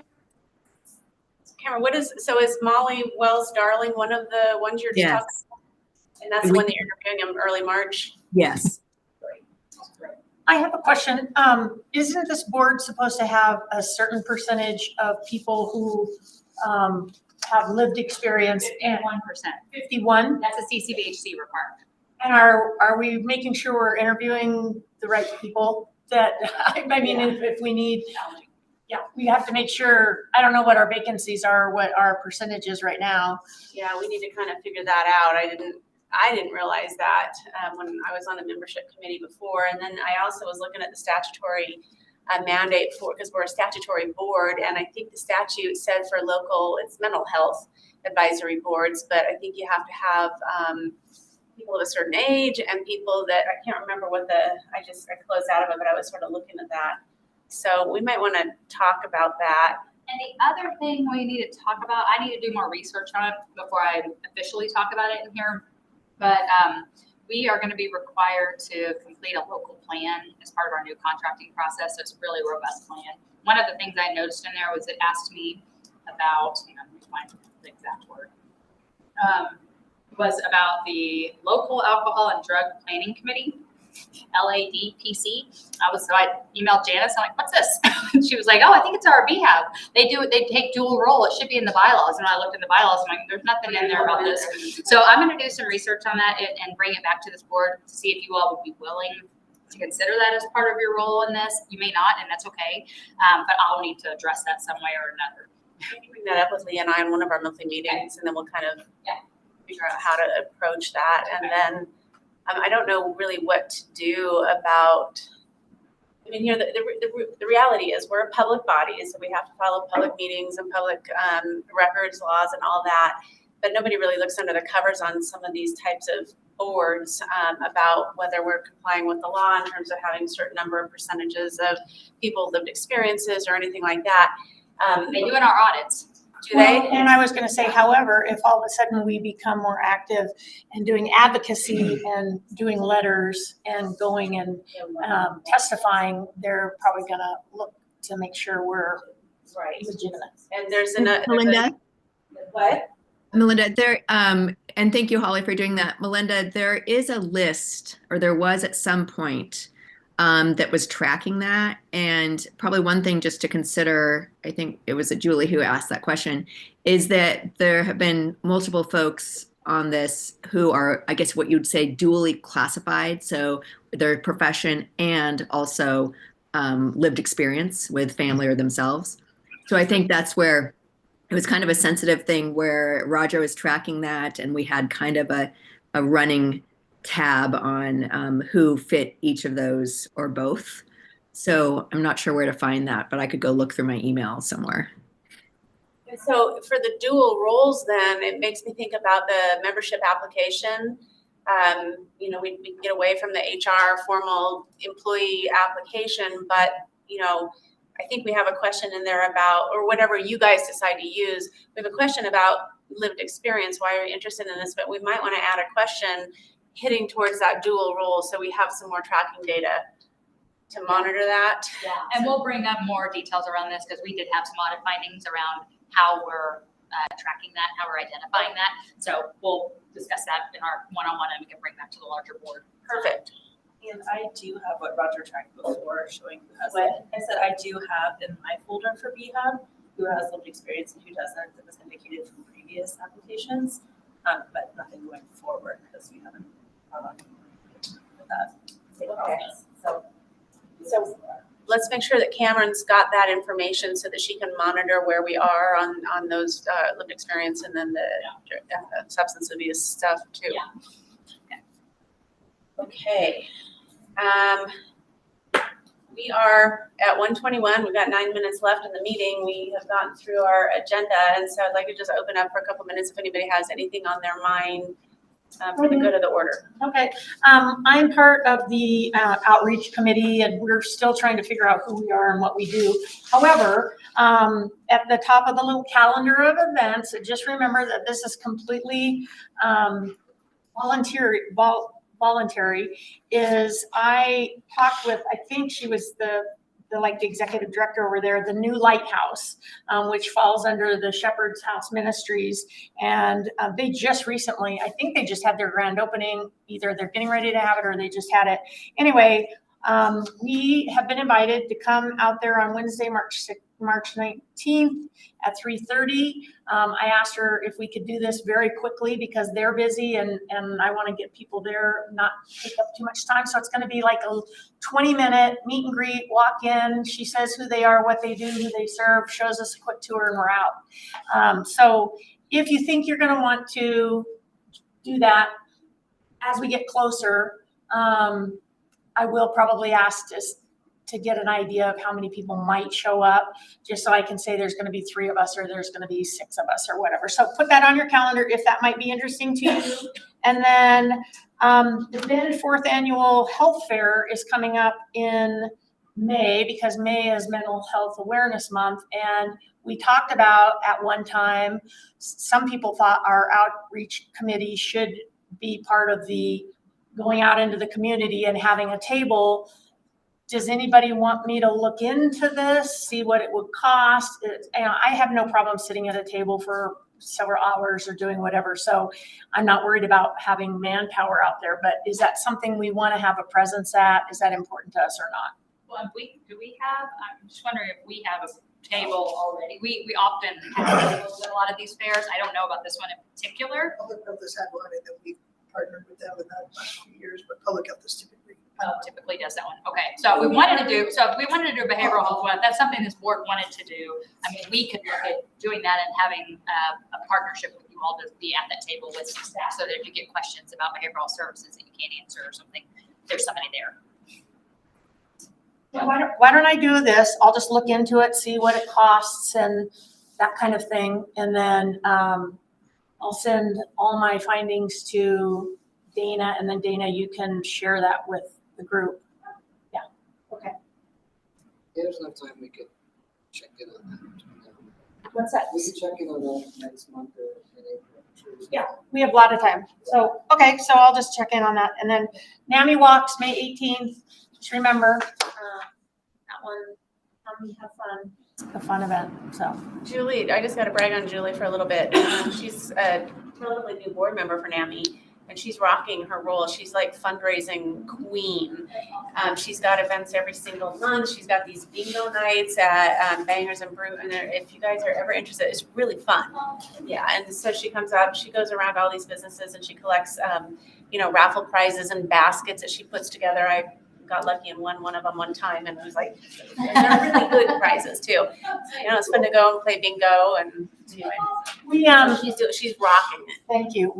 Cameron, is Molly Wells Darling one of the ones you're just talking about? And that's the one that you're interviewing in early March? Yes. I have a question. Isn't this board supposed to have a certain percentage of people who have lived experience? 51%. 51? That's a CCBHC requirement. And are we making sure we're interviewing the right people? That I mean, if we need, we have to make sure. I don't know what our vacancies are, what our percentage is right now. Yeah, we need to kind of figure that out. I didn't realize that when I was on the membership committee before. And then I also was looking at the statutory mandate because we're a statutory board. And I think the statute said for local, it's mental health advisory boards, but I think you have to have people of a certain age and people that, I can't remember what I closed out of it, but I was sort of looking at that. So we might want to talk about that. And the other thing we need to talk about, I need to do more research on it before I officially talk about it in here. But we are going to be required to complete a local plan as part of our new contracting process. So it's a really robust plan. One of the things I noticed in there was it asked me about, here's my exact word, was about the local alcohol and drug planning committee, LADPC. So I emailed Janice. I'm like, what's this? And she was like, oh, I think it's our BHAB. They take dual role. It should be in the bylaws. And I looked in the bylaws. I'm like, there's nothing in there about this. So I'm going to do some research on that and bring it back to this board to see if you all would be willing to consider that as part of your role in this. You may not, and that's okay. But I'll need to address that some way or another. You can bring that up with Leah and I in one of our monthly meetings, and then we'll kind of figure out how to approach that. And then I don't know really what to do about, the reality is we're a public body, so we have to follow public meetings and public records laws and all that. But nobody really looks under the covers on some of these types of boards about whether we're complying with the law in terms of having a certain number of percentages of people lived experiences or anything like that. They do in our audits. Do they? Well, and I was going to say, however, if all of a sudden we become more active and doing advocacy and doing letters and going and testifying, they're probably going to look to make sure we're legitimate. And there's Melinda? What? Melinda, and thank you, Holly, for doing that. Melinda, there is a list, or there was at some point, that was tracking that. And probably one thing just to consider, I think it was Julie who asked that question, is that there have been multiple folks on this who are, I guess, what you'd say dually classified. So their profession and also lived experience with family or themselves. So I think that's where it was kind of a sensitive thing where Roger was tracking that, and we had kind of a running tab on who fit each of those or both. So I'm not sure where to find that, but I could go look through my email somewhere. And so for the dual roles, then it makes me think about the membership application. You know, we can get away from the HR formal employee application, but you know, I think we have a question in there about, or whatever you guys decide to use, we have a question about lived experience. Why are you interested in this? But we might want to add a question hitting towards that dual role so we have some more tracking data to monitor that. Yeah, and we'll bring up more details around this because we did have some audit findings around how we're tracking that, how we're identifying that. So we'll discuss that in our one-on-one and we can bring that to the larger board. Perfect. And I do have what Roger tracked before, showing who has What? it. I said I do have in my folder for BHUB who has lived experience and who doesn't. That was indicated from previous applications, but nothing going forward because we haven't with that same process. So Let's make sure that Cameron's got that information so that she can monitor where we are on those lived experience and then the substance abuse stuff too. Yeah. Okay. We are at 1:21. We've got 9 minutes left in the meeting. We have gotten through our agenda, and so I'd like to just open up for a couple minutes if anybody has anything on their mind for the good of the order. Okay, I'm part of the outreach committee and we're still trying to figure out who we are and what we do. However, at the top of the little calendar of events, just remember that this is completely voluntary, is I talked with, I think she was the executive director over there, the New Lighthouse, which falls under the Shepherd's House Ministries. And they just recently, I think they just had their grand opening. Either they're getting ready to have it or they just had it. Anyway, we have been invited to come out there on Wednesday, March 19th at 3:30. I asked her if we could do this very quickly because they're busy and I want to get people there, not take up too much time. So it's going to be like a 20-minute meet and greet, walk in. She says who they are, what they do, who they serve, shows us a quick tour and we're out. So if you think you're going to want to do that as we get closer, I will probably ask to get an idea of how many people might show up, just so I can say there's going to be 3 of us or there's going to be 6 of us or whatever. So put that on your calendar if that might be interesting to you. And then the Vantage 4th Annual Health Fair is coming up in May because May is Mental Health Awareness Month. And we talked about at one time, some people thought our outreach committee should be part of the going out into the community and having a table. Does anybody want me to look into this, see what it would cost? I have no problem sitting at a table for several hours or doing whatever. So I'm not worried about having manpower out there, but is that something we want to have a presence at? Is that important to us or not? Well, do we have, I'm just wondering if we have a table already. We often have tables at a lot of these fairs. I don't know about this one in particular. Public Health has had one, and then we've partnered with them in the last few years, but Public Health is Typically does that one. Okay, so if we wanted to do a behavioral health one, that's something this board wanted to do. I mean, we could look at doing that and having a partnership with you all to be at that table with some staff, so that if you get questions about behavioral services that you can't answer or something, there's somebody there. Yeah, why don't I do this? I'll just look into it, see what it costs and that kind of thing. And then I'll send all my findings to Dana, and then Dana, you can share that with the group. Yeah, okay. There's enough time we could check in on that. What's that? We could check in on that next month or in April. Yeah, we have a lot of time. So, okay, so I'll just check in on that. And then NAMI Walks, May 18th. Just remember that one, we have fun. It's a fun event, so. Julie, I just got to brag on Julie for a little bit. She's a relatively new board member for NAMI. and she's rocking her role. She's like fundraising queen. She's got events every single month. She's got these bingo nights at Bangers and Brew, and if you guys are ever interested, it's really fun. Yeah, and so she comes out, she goes around all these businesses and she collects, raffle prizes and baskets that she puts together. I got lucky and won one of them one time, and it was like, they're really good prizes too. So, it's fun to go and play bingo, and anyway, she's rocking it. Thank you.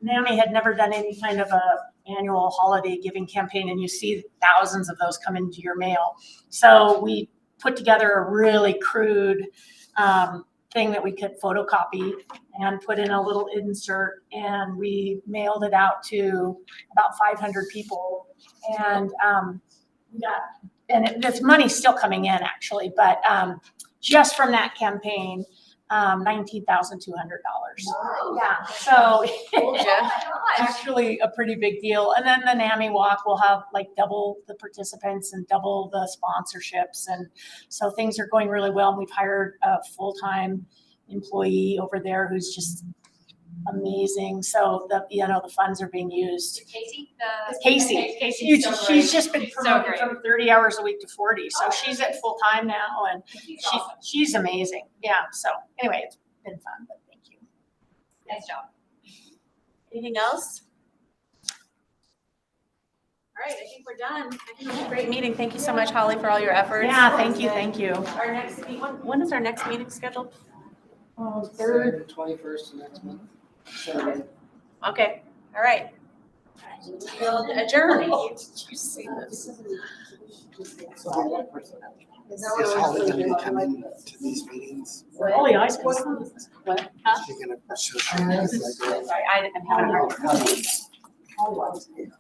NAMI had never done any kind of a annual holiday giving campaign, and you see thousands of those come into your mail. So we put together a really crude thing that we could photocopy and put in a little insert, and we mailed it out to about 500 people. And this money's still coming in actually, but just from that campaign, $19,200. Yeah, so actually a pretty big deal. And then the NAMI Walk will have like double the participants and double the sponsorships, and so things are going really well. And we've hired a full-time employee over there who's just amazing. So the funds are being used. Casey, she's just been promoted from 30 hours a week to 40. So she's at full time now, and she's amazing. Yeah. So anyway, it's been fun, but thank you. Nice job. Anything else? All right, I think we're done. I think it was a great meeting. Thank you so much, Holly, for all your efforts. Yeah, thank you. Thank you. Our next meeting, when is our next meeting scheduled? Third, 21st of next month. Saturday. Okay, all right. We'll adjourn. Is Holly gonna be coming to these meetings? Holy ice cream. What? Is she gonna show Sorry, I'm having a hard time. you?